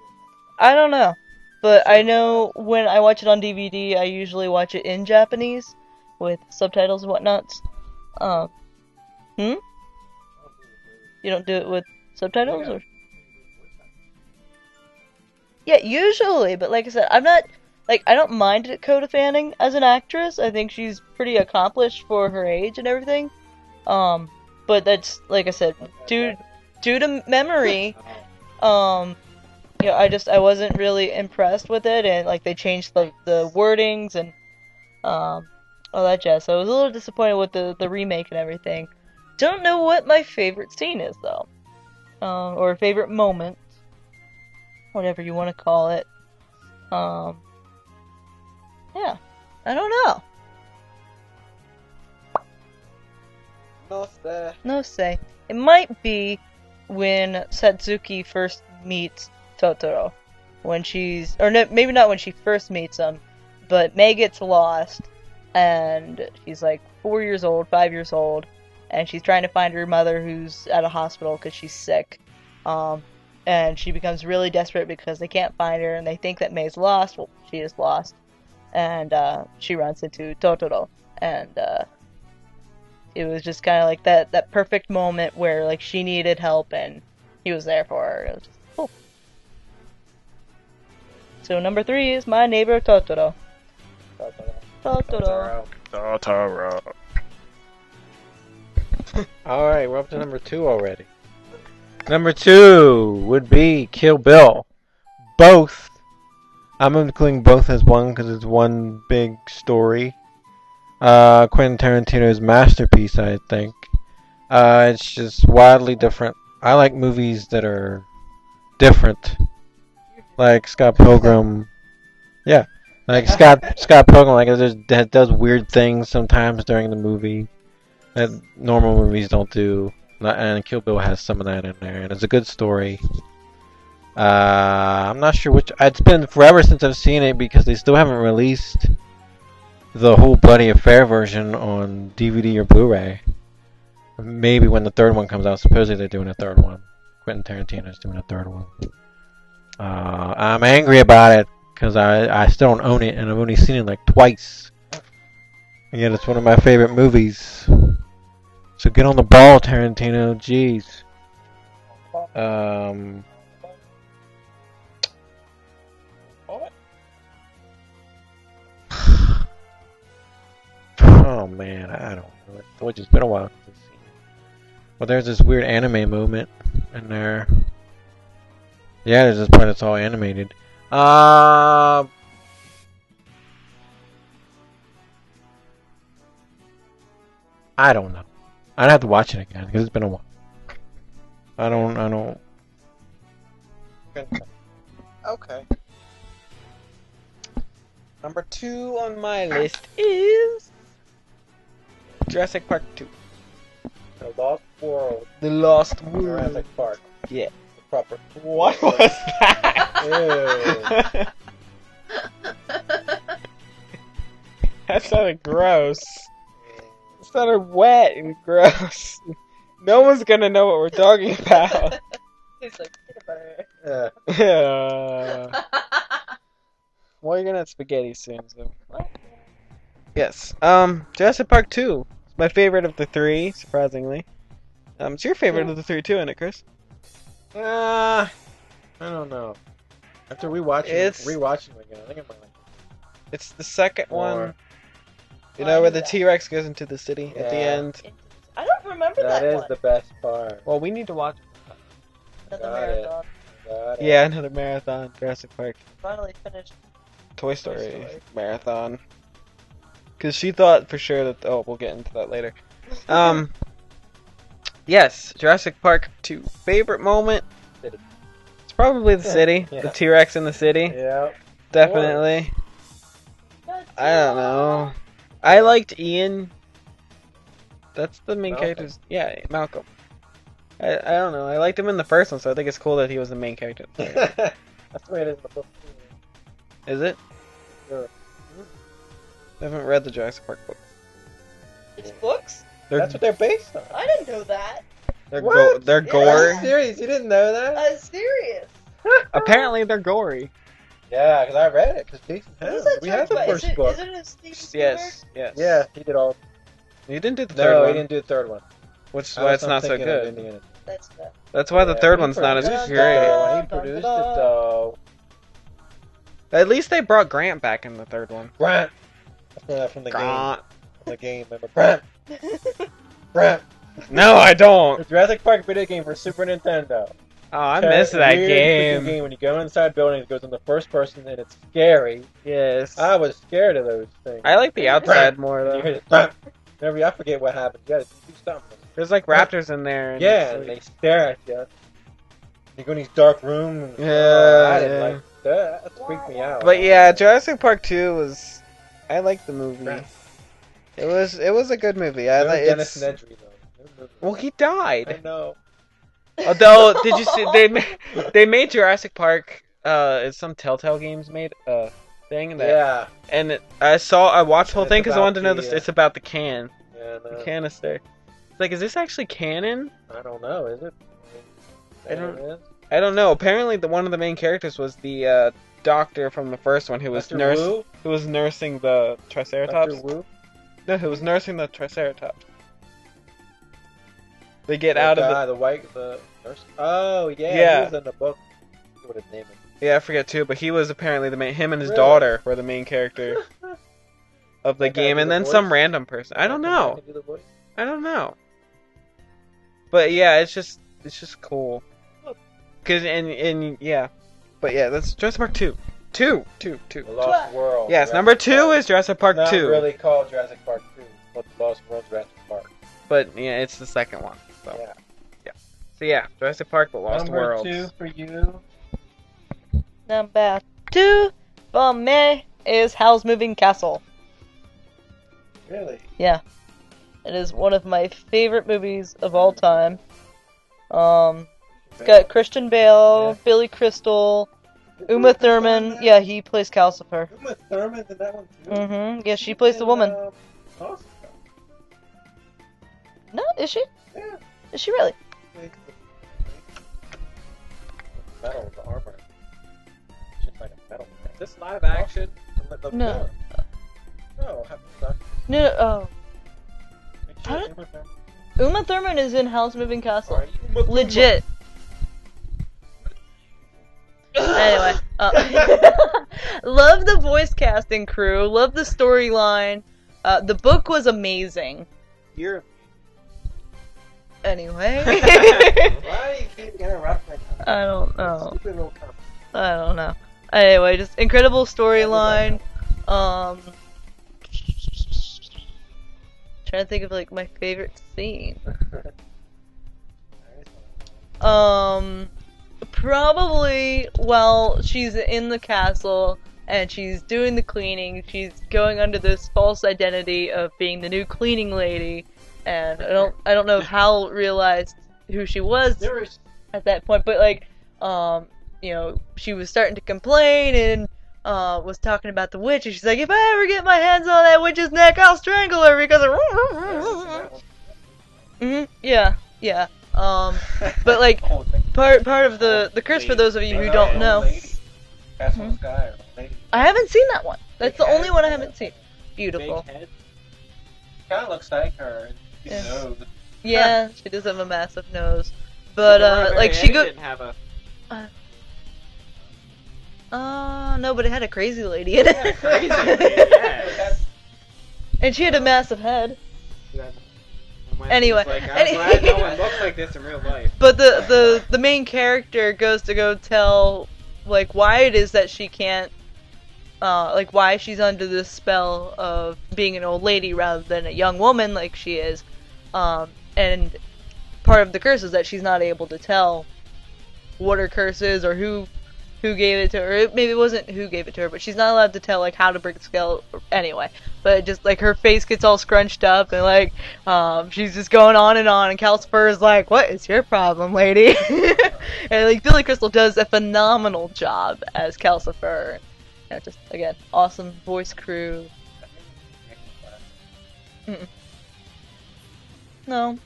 I don't know. But I know when I watch it on DVD, I usually watch it in Japanese, with subtitles and whatnots. You don't do it with subtitles? Or? Yeah, usually, but like I said, I'm not, I don't mind Dakota Fanning as an actress. I think she's pretty accomplished for her age and everything. But that's, like I said, due to memory, I wasn't really impressed with it, and, they changed the wordings and, all that jazz, so I was a little disappointed with the remake and everything. Don't know what my favorite scene is, though. Or favorite moment. Whatever you want to call it. Yeah. I don't know. No say. It might be when Satsuki first meets Totoro. When she's... Or no, maybe not when she first meets him, but Mei gets lost, and she's 4 years old, 5 years old, and she's trying to find her mother who's at a hospital because she's sick. And she becomes really desperate because they can't find her and they think that Mei's lost. Well, she is lost. And she runs into Totoro. And it was just kind of that perfect moment where she needed help and he was there for her. It was just cool. So number 3 is My Neighbor Totoro. Totoro. Alright, we're up to number 2 already. Number 2 would be Kill Bill. Both. I'm including both as one because it's one big story. Quentin Tarantino's masterpiece, I think. It's just wildly different. I like movies that are different. Like Scott Pilgrim. Yeah. Like Scott Pilgrim, that does weird things sometimes during the movie that normal movies don't do. And Kill Bill has some of that in there, and it's a good story. I'm not sure which. It's been forever since I've seen it because they still haven't released the whole Bloody Affair version on DVD or Blu-ray. Maybe when the third one comes out. Supposedly they're doing a third one. Quentin Tarantino's doing a third one. I'm angry about it because I still don't own it, and I've only seen it like twice. And yet it's one of my favorite movies. So get on the ball, Tarantino. Jeez. Oh man, I don't know. It's been a while since I've seen it. Well, there's this weird anime movement in there. Yeah, there's this part that's all animated. I don't know. I'd have to watch it again because it's been a while. I don't. Okay. Number 2 on my list is Jurassic Park 2. The Lost World. The Lost World. Jurassic Park. Yeah. The proper. What was that? That sounded gross. It sounded wet and gross. No one's gonna know what we're talking about. It's like peanut butter. Yeah. Well, you're gonna have spaghetti soon, so. What? Yes. Jurassic Park 2. It's my favorite of the 3, surprisingly. It's your favorite of the 3 too, isn't it, Chris? I don't know. After rewatching it again, I think I might like it. It's the second More. one. You know where the T-Rex goes into the city at the Yeah. end? I don't remember that, That is one. the best part. Well, we need to watch. Another Got it. marathon. Got it. Yeah, another marathon. Jurassic Park. Finally finished. Toy Story, Story. marathon. Because she thought for sure that. Oh, we'll get into that later. Yes, Jurassic Park 2. Favorite moment? City. It's probably the city. Yeah. The T-Rex in the city. Yeah. Definitely. I don't know. I liked Ian. That's the main Malcolm. character's. Yeah, Malcolm. I don't know. I liked him in the first one, so I think it's cool that he was the main character. That's the way it is in the book. Is it? Sure. I haven't read the Jurassic Park book. It's books? That's what they're based on. I didn't know that. They're What? they're Yeah. gore. Are you serious? You didn't know that? Serious. Apparently, they're gory. Yeah, because I read it. Because Jason Who's has. that We have the talking about? first book. Is it a Steven Spielberg? Yes, yes. Yeah, he did all. You didn't do the third No, one, he didn't do the third one. which is I why was it's not so thinking of good. Indiana. That's that. That's why the Yeah, third he one's not as produced it, great. though. He produced it though. At least they brought Grant back in the third one. Grant. That's from the game. Grant. The game, remember? Grant. Grant. No, I don't. The Jurassic Park video game for Super Nintendo. Oh, I missed that Weird freaking game. When you go inside buildings, it goes in the first person and it's scary. Yes. I was scared of those things. I like the outside more And you though. hear this, "Grant." Whenever I forget what happened. You gotta do something. There's like raptors in there. And Yeah, it's and like- they stare at you. You go in these dark rooms. And, Yeah, I didn't yeah. like that. That freaked me out. But yeah, Jurassic Park 2 was. I liked the movie. Grant. It was a good movie. I No like Dennis it's. Nedry though. Well, he I died. know. Although, did you see they made Jurassic Park? It's some Telltale Games made thing that. Yeah. And I watched the whole And thing it's because I wanted to know about this. the, It's about the can, Yeah, the no. canister. It's like, is this actually canon? I don't know. Is it? I don't- It is? I don't know. Apparently, one of the main characters was the doctor from the first one who was Dr. Wu? who was nursing the Triceratops. Dr. Wu? No, who was nursing the Triceratops. They get The out of guy, the white, the nurse. Oh yeah, Yeah. he was in the book. I forget what his name is. Yeah, I forget too, but he was apparently the main. Him and his Really? daughter were the main character of the That guy game, do and the then voice? some random person. I don't That guy know. can do the voice? I don't know. But yeah, it's just cool. Cause and yeah, but yeah, that's Jurassic Park 2. Two. The Lost World. Yes, Jurassic number 2 Park. is Jurassic Park It's not 2. really called Jurassic Park 2. It's called The Lost World Jurassic Park. But yeah, it's the second one. So Yeah. so yeah, Jurassic Park, The Lost Number World. 2 for you. Number 2 for me is Howl's Moving Castle. Really? Yeah. It is one of my favorite movies of all time. It's got Christian Bale, Yeah. Billy Crystal, Uma Thurman. Yeah, he plays Calcifer. Uma Thurman's in that one too. Mm-hmm. Yeah, she plays the woman. Awesome. No, is she? Yeah. Is she really? metal, the armor. It's just like a metal thing. Is this live action? No. No, have to No, oh. How How Uma Thurman is in House Moving Castle. you? Legit. Anyway, love the voice casting crew. Love the storyline. The book was amazing. You're. Anyway, Why do you keep interrupting? I don't know. Stupid little comment. I don't know. Anyway, just incredible storyline. Trying to think of like my favorite scene. Probably while she's in the castle and she's doing the cleaning, she's going under this false identity of being the new cleaning lady, and I don't know if Hal realized who she was at that point, but like, you know, she was starting to complain and was talking about the witch, and she's like, if I ever get my hands on that witch's neck, I'll strangle her because of yeah. But like part of the curse, for those of you who don't know, I haven't seen that one. That's the only one I haven't seen. Beautiful. Kind of looks like her. Yeah. Nose. Yeah, she does have a massive nose, but like she didn't have a. No, but it had a crazy lady in it. Yeah, crazy. Yeah. And she had a massive head. Anyway, Like, I'm glad no one looks like this in real life. But the main character goes to go tell like why it is that she can't, like why she's under this spell of being an old lady rather than a young woman like she is, and part of the curse is that she's not able to tell what her curse is or who gave it to her. Maybe it wasn't who gave it to her, but she's not allowed to tell like how to break the spell anyway. But just like her face gets all scrunched up and like she's just going on, and Calcifer is like, "What is your problem, lady?" And like Billy Crystal does a phenomenal job as Calcifer. Yeah, just again, awesome voice crew. Mm-mm. No.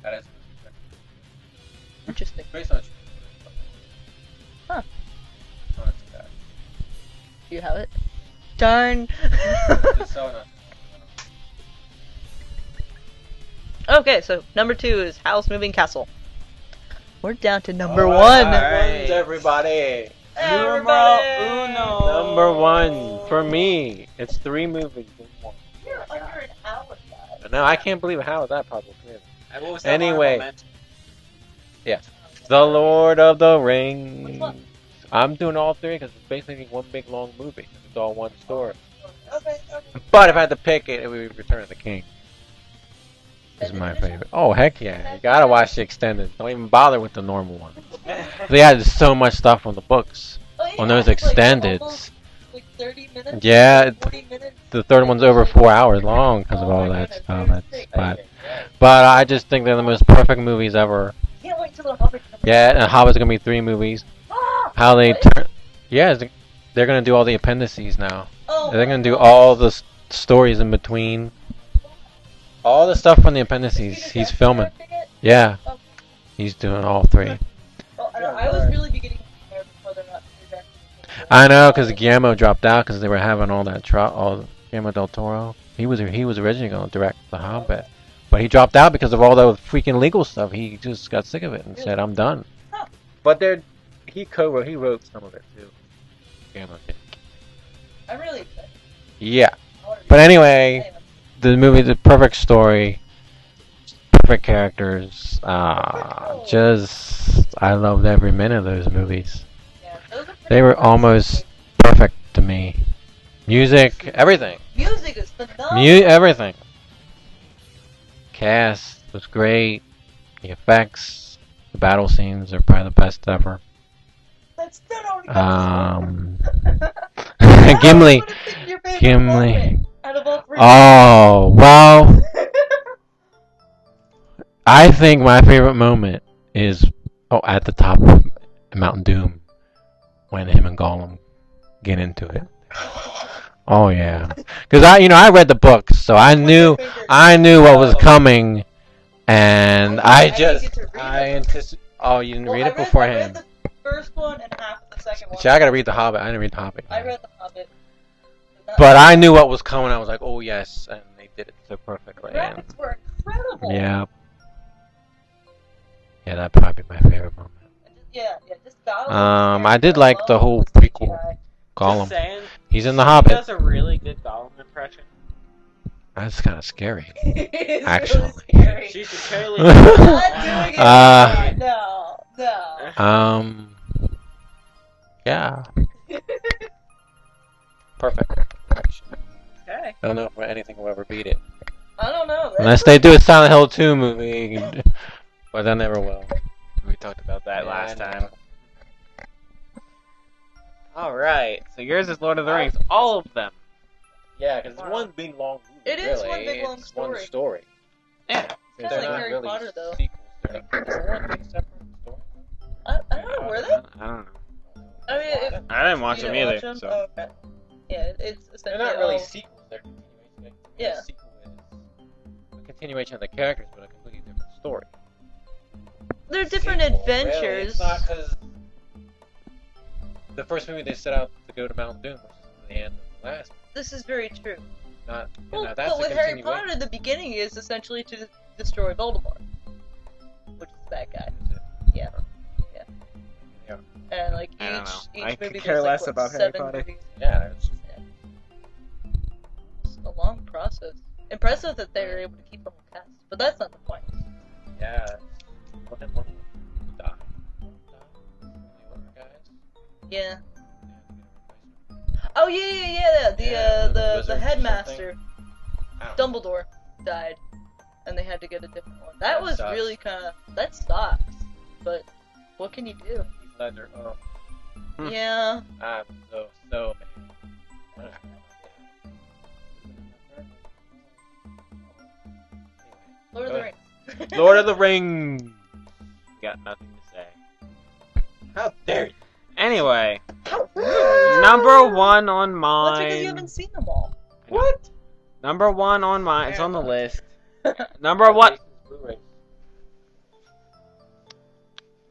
That is Interesting. based on. Huh. Oh, that's bad. Do you have it? Darn. It's so not. Okay, so number 2 is House Moving Castle. We're down to number All 1. right, everybody. Everybody! Number 1 for me. It's 3 movies in one. You're under an hour, guys. No, I can't believe how that possible. What was that Anyway. honorable Yes. The Lord of the Rings. Which one? I'm doing all 3 because it's basically one big long movie. It's all one story. Okay. But if I had to pick it, it would be Return of the King. This is my favorite. Oh, heck yeah. You gotta watch the extended. Don't even bother with the normal one. They had so much stuff from the books. On those extendeds. Like 30 minutes? Yeah, 40 minutes? the third one's over 4 hours long because of all that stuff. That's bad. But I just think they're the most perfect movies ever. Can't wait till the Hobbit comes Yeah, and Hobbit's gonna be 3 movies. out. How they turn. Yeah, they're gonna do all the appendices now. Oh, They're gonna do all the stories in between. All the stuff from the appendices. He's filming. Yeah, he's doing all 3. I was really beginning to prepare before they're not directing. I know, because Guillermo dropped out because they were having all that all Guillermo del Toro. He was originally going to direct The Hobbit, but he dropped out because of all the freaking legal stuff. He just got sick of it and said, "I'm done." Huh. But he wrote some of it too. Guillermo did. I'm really excited. Yeah, but anyway, the movie, the perfect story, perfect characters. I loved every minute of those movies. Yeah, those are pretty They were impressive. almost perfect to me. Music, everything. Music is phenomenal. Everything. Cast was great. The effects, the battle scenes are probably the best ever. That's still only Gimli. What is your favorite Gimli. moment out of all 3? Oh, well, I think my favorite moment is at the top of Mountain Doom when him and Gollum get into it. Oh yeah, because I read the books, so I knew what was coming, and I I anticipate. Oh, you didn't read it I read beforehand. the first one and half of the second one. See, I gotta read The Hobbit. I didn't read The Hobbit. I read The Hobbit. But I knew what was coming. I was like, oh yes, and they did it so perfectly. The And graphics were incredible. yeah. Yeah, that'd probably be my favorite moment. Yeah, just Gollum. I did like the whole prequel. Gollum. Just saying, He's in The he Hobbit. does a really good Gollum impression. That's kind of scary. It is Actually. really scary. She should totally. Not doing it. No. Yeah. Perfect. Okay. I don't know if anything will ever beat it. I don't know. Unless they do a Silent Hill 2 movie. But that never will. We talked about that Yeah, last I know. time. Alright, so yours is Lord of the Rings. All of them. Yeah, because it's one big long movie. It is one big long story. One story. Yeah. Kinda They're like not Harry really Potter, though. sequels. They're one big separate story. I don't know. Were they? I don't know. I mean, I didn't watch you them didn't either. watch them? So. Oh, okay. Yeah, it's They're essentially not really all- sequels. They're continuations. Yeah. A sequel is a continuation of the characters, but a completely different story. They're different Sequel, adventures. Really. It's not because the first movie they set out to go to Mount Doom, which is the end of the last. This is very true. Not. Well, That's but a with Harry continuation. Potter, the beginning is essentially to destroy Voldemort, which is that guy. Yeah. Yeah. And like I don't know. each I movie could there's care like, less what, about Harry 7 Potter. movies. Yeah. It's a long process. Impressive that they were able to keep the whole cast, but that's not the point. Yeah. One died. Guys. Yeah. Oh yeah. The wizards or headmaster, something. Dumbledore, died, and they had to get a different one. That That was sucks. really that sucks. But what can you do? Heath Ledger. Oh, Hmm. Yeah. I'm so mad. Lord of the Rings. Lord of the Rings. Got nothing to say. How dare you? Anyway, How rude. number one on Well, that's because you mine. haven't seen them all. What? Number one on mine. It's on the Yeah. list. Number one. Blu-ray.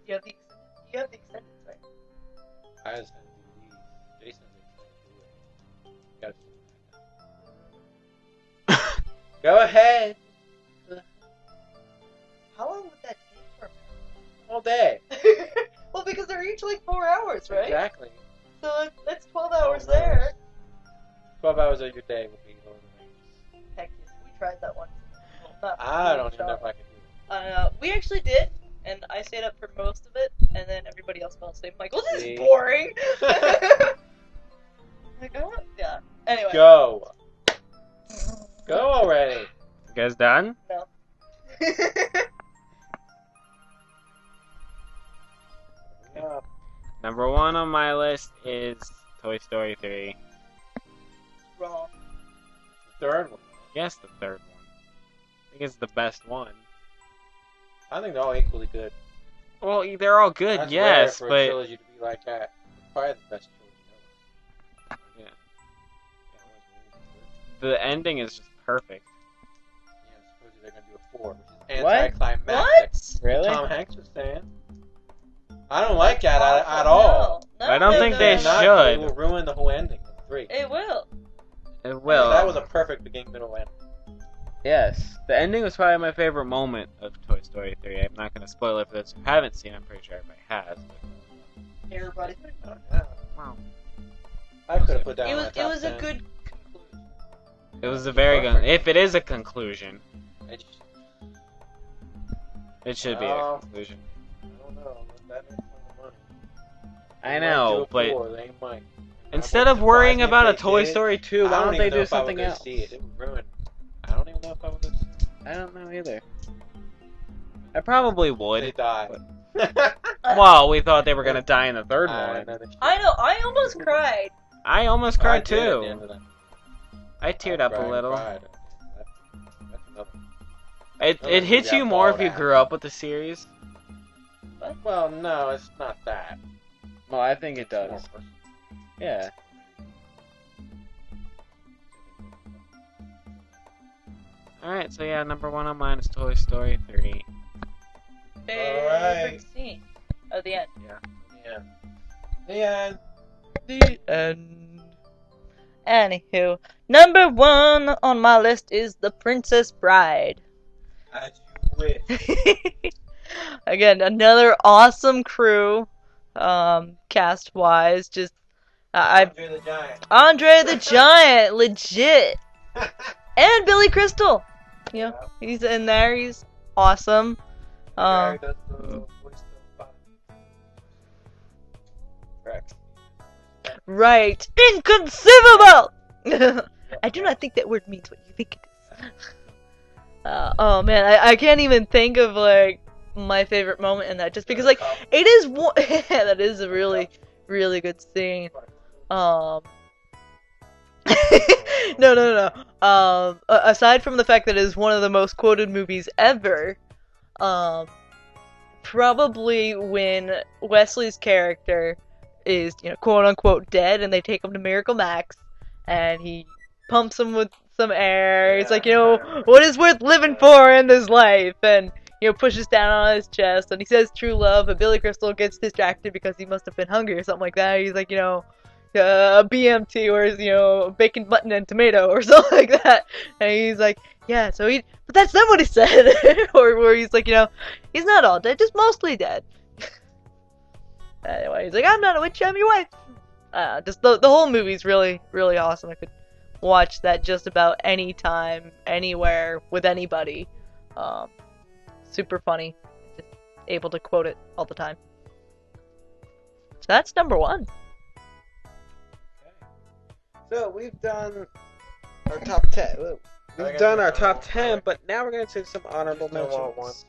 You have the extended, right? I just had DVDs. Jason has Got Go ahead. How long would that take for All day. Well, because they're each like 4 hours, right? Exactly. So that's 12 hours 12 there. hours. 12 hours of your day would be Lord of the Rings. Heck, yes, we tried that once. Well, not I really don't even know if I can do it. We actually did, and I stayed up for most of it, and then everybody else fell asleep. I'm like, well, this See? is boring. Like, oh, yeah. Anyway. Go. Go already. You guys done? No. Yeah. Number one on my list is Toy Story 3. Wrong. Third one. Yes, the third one. I think it's the best one. I think they're all equally good. Well, they're all good, That's yes, rare for a but trilogy to be like that. Probably the best trilogy yeah, ever. the ending is just perfect. Yeah, supposedly they're gonna do a 4, which is What? anticlimactic. What? Really? Tom Hanks was saying. I don't like that at all. No, I don't think they If not, should. It will ruin the whole ending of 3. It will. It will. That was a perfect beginning, middle, end. Yes, the ending was probably my favorite moment of Toy Story 3. I'm not going to spoil it for those who haven't seen it. I'm pretty sure everybody has. Everybody. Oh, yeah. Wow. I could have put down It my was. top It was 10. a good conclusion. It was a very good. If it is a conclusion, It's- it should be a Well, conclusion. I don't know. That makes some money. I They know, might do a but 4, they might. instead I of wouldn't worrying surprise me about a if they Toy did. Story 2, why I don't don't they even know do if I would something go else? see it. It would ruin. I don't even know if I would go see it. I don't know either. I probably They would. die. Well, we thought they were going to die in the third I one. know they should. I know. I almost cried. I almost I cried did at the end too. of that. I teared I up a cried and little. cried. That's another. It Another hits movie I you more if bawled you at. grew up with the series. Well, no, it's not that. Well, I think it It's more does. personal. Yeah. Alright, so yeah, number one on mine is Toy Story 3. Alright. the end. Yeah. The end. Anywho, number 1 on my list is The Princess Bride. As you wish. Again, another awesome crew, cast-wise. Just Andre the Giant. Andre the Giant, legit, and Billy Crystal. You know, he's in there. He's awesome. Right, inconceivable. I do not think that word means what you think it is. Oh man, I can't even think of like my favorite moment in that, just because like it is one. That is a really, really good scene. No. Aside from the fact that it is one of the most quoted movies ever, probably when Wesley's character is, you know, quote unquote dead, and they take him to Miracle Max, and he pumps him with some air. It's like, you know, what is worth living for in this life? And, you know, pushes down on his chest, and he says true love, and Billy Crystal gets distracted because he must have been hungry or something like that. He's like, you know, a BMT, or, you know, bacon, button, and tomato, or something like that. And he's like, yeah, so but that's not what he said. Or where he's like, you know, he's not all dead, just mostly dead. Anyway, he's like, I'm not a witch, I'm your wife. Just the whole movie's really, really awesome. I could watch that just about any time, anywhere, with anybody. Super funny. Just able to quote it all the time. So that's number 1. So we've done our top 10. We've done our top 10, but now we're going to do some honorable mentions.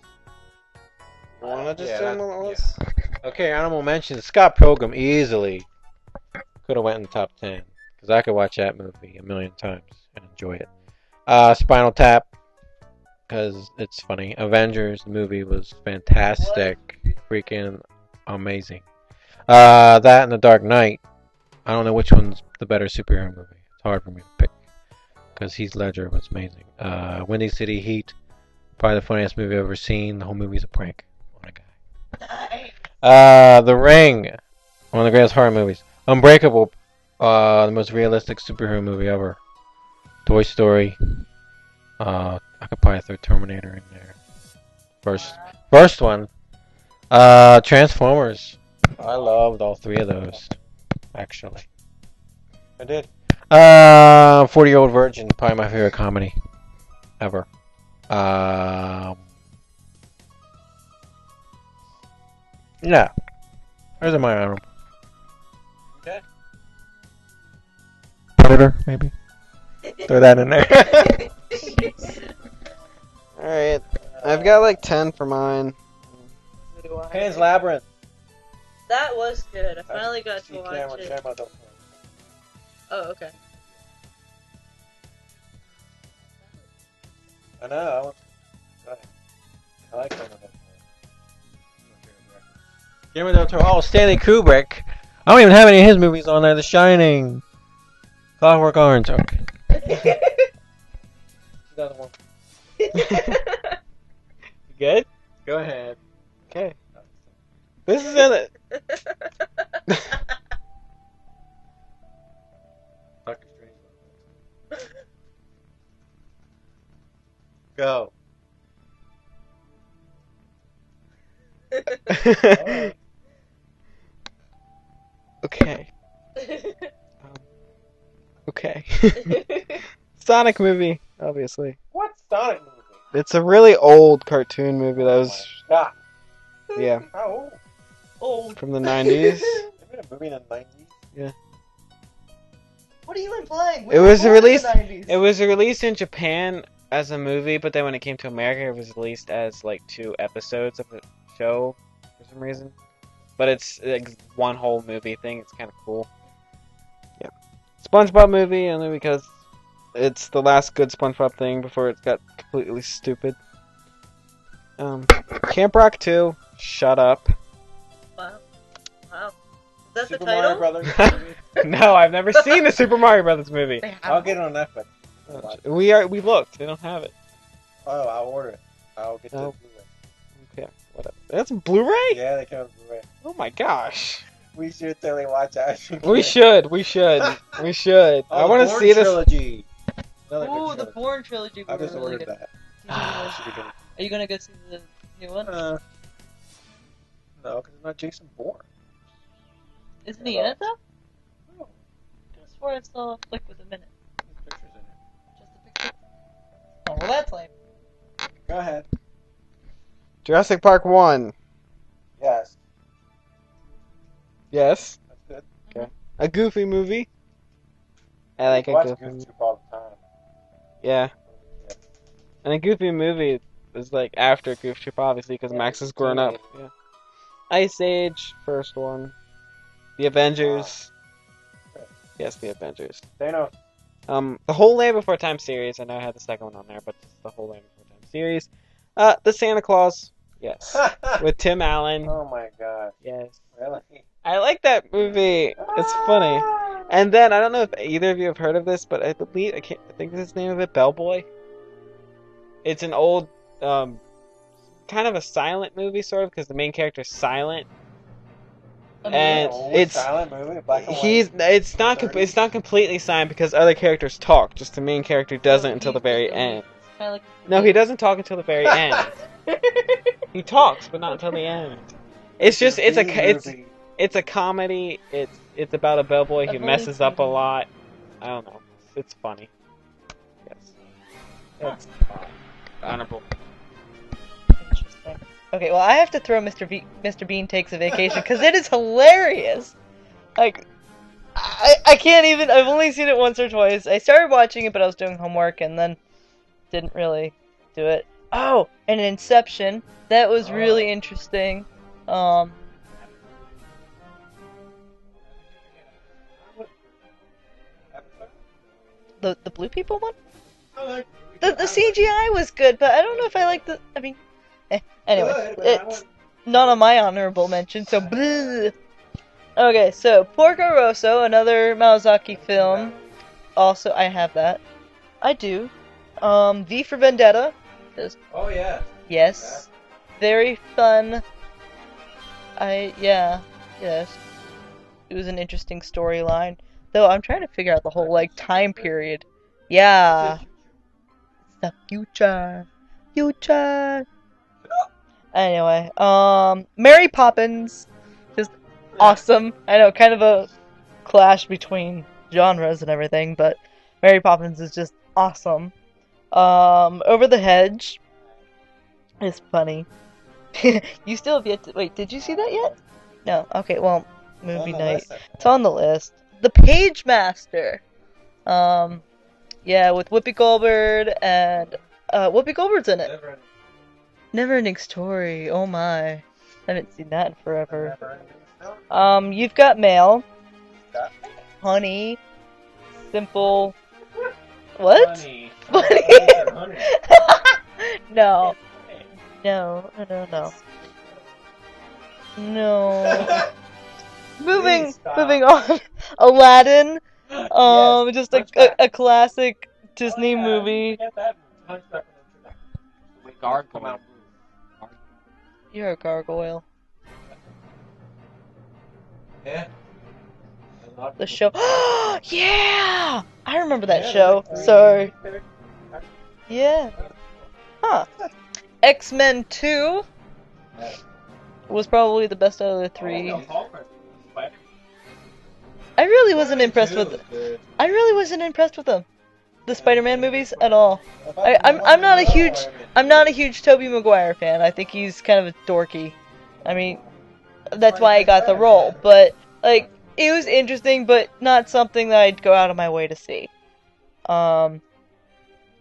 You want to just do them all at once? Okay, honorable mentions. Scott Pilgrim easily could have went in the top 10, because I could watch that movie a million times and enjoy it. Spinal Tap, because it's funny. Avengers, the movie was fantastic. Freaking amazing. That and The Dark Knight. I don't know which one's the better superhero movie. It's hard for me to pick, because Heath Ledger was amazing. Windy City Heat, probably the funniest movie I've ever seen. The whole movie's a prank on a guy. The Ring, one of the greatest horror movies. Unbreakable, the most realistic superhero movie ever. Toy Story. I could probably throw Terminator in there. First one. Transformers. I loved all 3 of those, actually. I did. 40-Year-Old Virgin, probably my favorite comedy ever. Yeah. Those are my honorable. Okay. Predator, maybe. Throw that in there. Alright. I've got like 10 for mine. Pan's Labyrinth. That was good. I finally got to watch it. Oh, okay. I know. I like Guillermo del Toro. Guillermo del Toro. Oh, Stanley Kubrick. I don't even have any of his movies on there. The Shining. Clockwork Orange. Okay. 2001. You good? Go ahead. Okay. This is in it. Go. Okay. Okay. Sonic movie, obviously. What Sonic movie? It's a really old cartoon movie that was, yeah, How old? from the 90s. They made a movie in the 90s? Yeah. What are you implying? It was released. It was released in Japan as a movie, but then when it came to America, it was released as like 2 episodes of a show for some reason. But it's like one whole movie thing. It's kind of cool. Yeah, SpongeBob movie, only because it's the last good SpongeBob thing before it got completely stupid. Camp Rock 2. Shut up. Wow. Wow. Is that Super the title? Mario Brothers. No, I've never seen the Super Mario Brothers movie. I'll get it on Netflix. We looked. They don't have it. Oh, I'll order it. I'll get the Oh. Blu-ray. Okay, whatever. That's Blu-ray. Yeah, they came out with Blu-ray. Oh my gosh. We should totally watch Action. We should. I Oh, want to Bourne see this. trilogy. Another good Ooh, the trilogy. Bourne trilogy I were just really ordered good. that. Should be good. Are you gonna go see the new one? No, because it's not Jason Bourne. Isn't he in it though? I swore I saw a flick with him in it. There's pictures in it. Just a picture. Oh well, that's lame. Go ahead. Jurassic Park 1. Yes. Yes. That's good. A goofy movie. I like a watch goofy Goof movie. Troop all the time. Yeah. Yeah. And a goofy movie is like after Goof Troop, obviously, because Yeah, Max it's has grown up. teenage. Yeah. Ice Age, first one. The Avengers. Right. Yes, The Avengers. Thanos. The whole Land Before Time series. I know I had the second one on there, but just the whole Land Before Time series. The Santa Claus. Yes. With Tim Allen. Oh my god. Yes. Really? I like that movie. It's funny. And then I don't know if either of you have heard of this, but I believe I think this is the name of it, Bellboy. It's an old, kind of a silent movie, sort of, because the main character is silent. And Old it's silent movie, black and white. it's not completely silent because other characters talk. Just the main character doesn't until the very end. Kinda like No, he doesn't talk until the very end. He talks, but not until the end. It's just it's a comedy. It's about a bellboy who messes up a lot. I don't know. It's funny. Yes. It's honorable. Interesting. Okay, well I have to throw Mr. Bean Takes a Vacation because it is hilarious. Like, I can't even. I've only seen it once or twice. I started watching it, but I was doing homework and then didn't really do it. Oh, and Inception. That was really interesting. The blue people one? The CGI was good, but I don't know if I like the. I mean, anyway, it's not on my honorable mention. So, bleh. Okay, so Porco Rosso, another Miyazaki film. Also, I have that. I do. V for Vendetta. Oh yeah. Yes. Very fun. Yes. It was an interesting storyline. Though I'm trying to figure out the whole like time period. Yeah. It's the future. Future. Anyway, Mary Poppins. Just awesome. I know, kind of a clash between genres and everything, but Mary Poppins is just awesome. Over the Hedge is funny. You still have yet to... Wait, did you see that yet? No. Okay, well, movie night. It's on the list. The Page Master. Yeah, with Whoopi Goldberg and... Whoopi Goldberg's in it. Neverending Story. Oh my. I haven't seen that in forever. You've Got Mail. Honey. Simple. What? Funny. Funny. No. No. Moving on. Aladdin. Yes, Just a classic Disney movie. Gargoyle. You're a gargoyle. Yeah. The show. Yeah! I remember that show. Sorry. Yeah. Huh. X-Men 2 was probably the best out of the three. I really wasn't impressed with them. The Spider-Man movies at all. I'm not a huge Tobey Maguire fan. I think he's kind of dorky. I mean, that's why I got the role. But like, it was interesting, but not something that I'd go out of my way to see.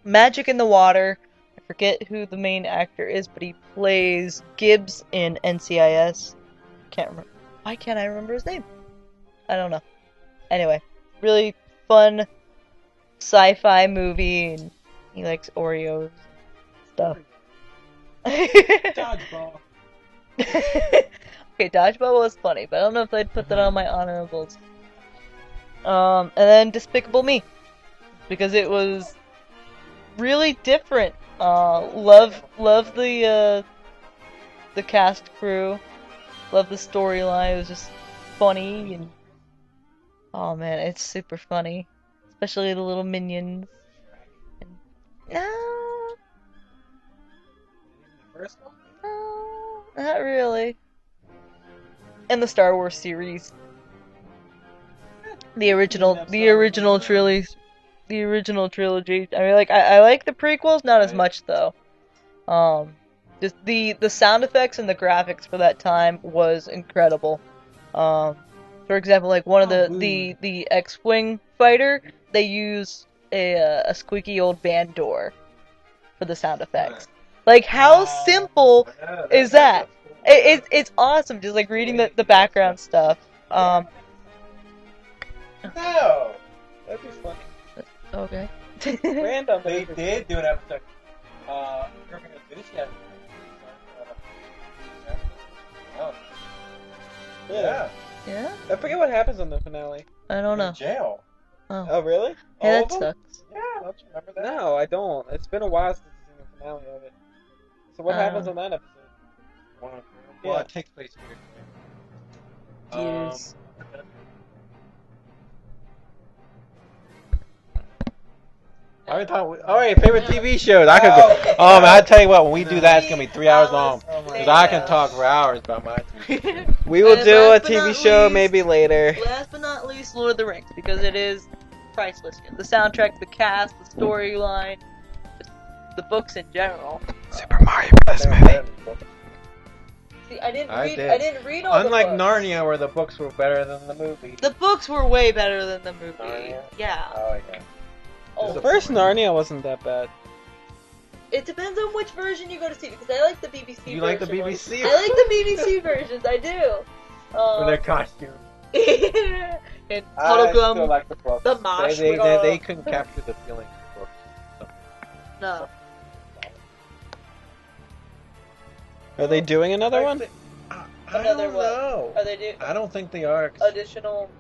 Magic in the Water. I forget who the main actor is, but he plays Gibbs in NCIS. Can't remember. Why can't I remember his name? I don't know. Anyway, really fun sci-fi movie, and he likes Oreos stuff. Dodgeball. Okay, Dodgeball was funny, but I don't know if I'd put that on my honorables. And then Despicable Me, because it was really different. Love the cast crew. Love the storyline. It was just funny and oh man, it's super funny, especially the little minions. And, no, First one? no, not really. And the Star Wars series, the original trilogy. The original trilogy. I mean, like I like the prequels, not as much though. Just the sound effects and the graphics for that time was incredible. For example, like one of the X-wing fighter, they use a squeaky old van door for the sound effects. Like how simple is that? It's awesome. Just like reading the background stuff. No! That'd be funny. Okay. Random. They did do an episode. Perfect Edition. Yeah. Yeah. I forget what happens in the finale. I don't know. In jail. Oh, Oh, really? yeah, All that of them? sucks. Yeah, don't you remember that? No, I don't. It's been a while since I've seen the finale of it. So what happens in that episode? Well, Yeah. it takes place here. Years. Alright, favorite TV shows. I could go. Oh man, I tell you what, when we do that, it's gonna be 3 hours long. Because I can talk for hours about my TV. We will And do a last but TV not show least- maybe later. Last but not least, Lord of the Rings, because it is priceless. The soundtrack, the cast, the storyline, the books in general. Super Mario Bros. See, I didn't I read. did. I didn't read all Unlike the books. Narnia, where the books were better than the movie. The books were way better than the movie. Narnia? Yeah. Oh yeah. Oh, The first Narnia wasn't that bad. it depends on which version you go to see, because I like the BBC. You like the version BBC? I like the BBC versions. I do. With their costumes. and I still Puddlegum. like the books. The Mosh. They couldn't capture the feeling of the books. No. Are they doing another one? I Another don't one. know. Are they doing I don't think they are. 'Cause additional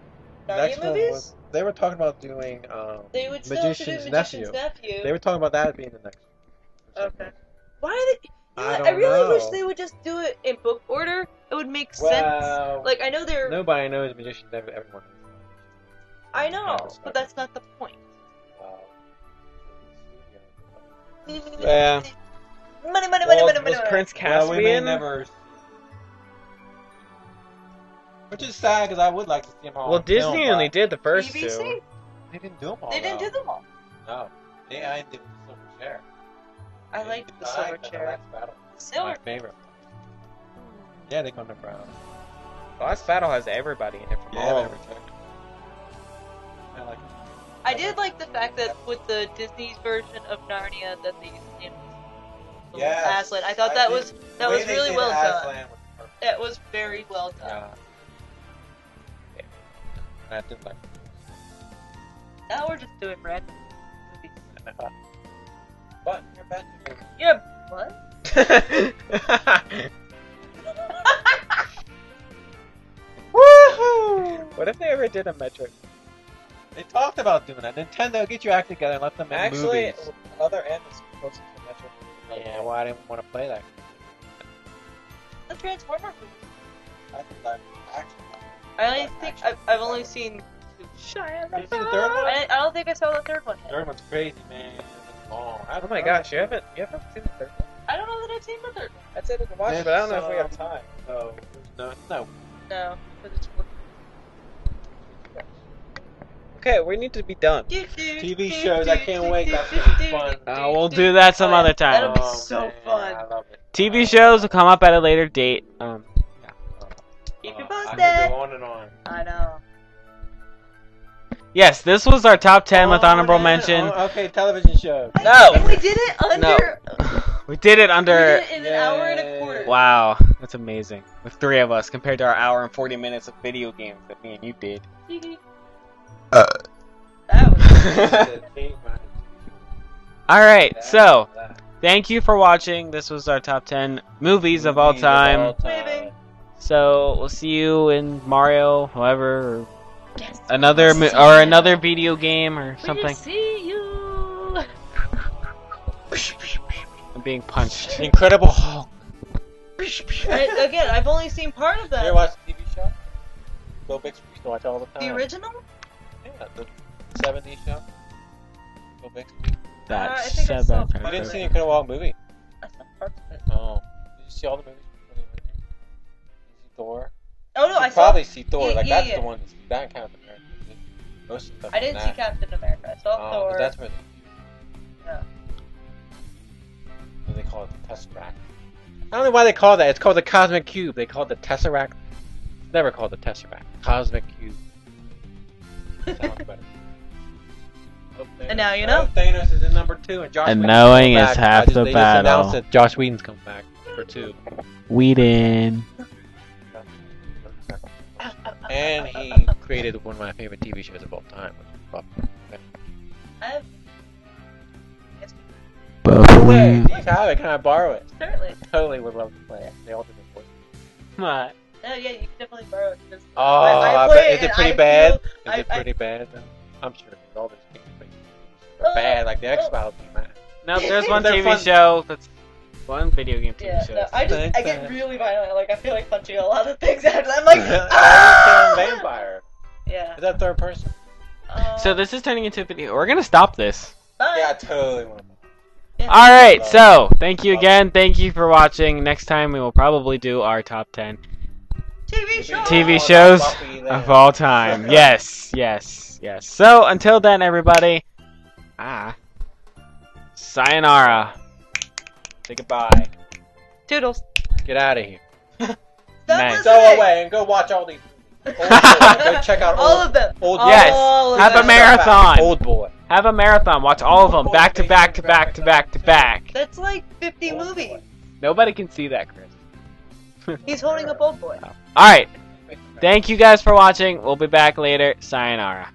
the Narnia next one movies? was- they were talking about doing They would still have to do Magician's Magician's Nephew. Nephew. They were talking about that being the next one. Okay. Why are they? I You know, don't I really wish know. they would just do it in book order. It would make Well, sense. Like I know they're. nobody knows Magician's Nephew. Everyone. I know, knows. but that's not the point. Yeah. Money, money, money, Well, money, money, was money. Prince Well, we may Caspian? never. Which is sad because I would like to see them all. Well, on film, Disney but only did the first BBC. two. They didn't do them all. They didn't though. do them all. No, I did the Silver Chair. I liked the Silver Chair. Battle. Silver. My favorite. Yeah, they come to Brown. Last Battle has everybody in it from all Yeah, over. I like it. I did like the fact that with the Disney's version of Narnia that they used in Yes, Aslan. I thought I that did- was the way they really did well done. Aslan was perfect. It was very well done. Yeah. I did like Now we're just doing random movies. But you're back to Yeah. What? Woohoo! What if they ever did a Metroid? They talked about doing that. Nintendo, get your act together and let them make Actually, movies. other end is closer to Metroid. Yeah, well, I didn't want to play that. The Transformer movie. I think that actually. I only think I've only seen two. Did you see the third one? I don't think I saw the third one The yet. third one's crazy, man. It's long. Oh my gosh, you haven't seen the third one? I don't know that I've seen the third one. I'd say we can watch it, but I don't know if we have time. No, no. No, because it's Okay, we need to be done. TV shows, I can't wait. That's gonna be fun. We'll do that some other time. That'll be Oh, so man, fun. I love it. TV shows will come up at a later date. Keep your I posted. could go on and on. I know. Yes, this was our top 10 with honorable mention. Oh, okay, television shows. No! And we did it under. We did it We under. did it in an hour and a quarter. Wow, that's amazing. With 3 of us compared to our hour and 40 minutes of video games that me and you did. That was. Alright, so thank you for watching. This was our top 10 movies of all time. Waving. So we'll see you in Mario, however, or Yes. another We'll see another you. video game or We something. will see you. I'm being punched. Incredible Hulk. Again, I've only seen part of You that. ever watch the TV show? Go Bixby used to watch all the time. The original? Yeah, the 70s show. Go Bixby. I think I saw You didn't see the Incredible Hulk movie? I saw parts of it. Oh. Did you see all the movies before the Avengers? Did you see Thor? Oh no, You I saw. probably see Thor. Yeah, like yeah, that's yeah. the one that Captain America. Most of the stuff I didn't in see that. Captain America. I saw Oh, Thor. but that's where Yeah. they call it the Tesseract. I don't know why they call it that. It's called the Cosmic Cube. They call it the Tesseract. It's never called the Tesseract. Cosmic Cube. Sounds better. And now you know. Thanos is in number 2, and Josh And Whedon's knowing coming is back. half the They just battle. announced that Josh Whedon's coming back for 2. Whedon. And he created one of my favorite TV shows of all time. I have. No way! Please have it. Can I borrow it? Certainly. Totally would love to play it. They all did it voice. What? Oh yeah, you can definitely borrow it. 'Cause Oh, I I play bet. it Is it and pretty I bad? feel- Is it I- pretty bad? Though? I'm sure there's all those things are bad, like the X-Files. Man. No, there's one They're TV fun. show that's one video game TV Yeah, show. no, that's- I get really violent. Like I feel like punching a lot of things out. I'm like, Are ah! you killing vampire? Yeah. Is that third person? So this is turning into a video. We're gonna stop this. Bye. Yeah, I totally want to. All right. So thank you again. Thank you for watching. Next time we will probably do our top 10 TV show. TV Oh, shows Buffy then. of all time. Yes, yes, yes. So until then, everybody. Sayonara. Say goodbye. Toodles. Get out of here. Stop Nice. Go listening. away and go watch all these movies. Old Boy. Go check out All old, of them. Old Yes. All of Have a them. marathon. Old Boy. Have a marathon. Watch all of them back to back to back to back to back. That's like 50 movies. Nobody can see that, Chris. He's holding up Old Boy. All right. Thank you guys for watching. We'll be back later. Sayonara.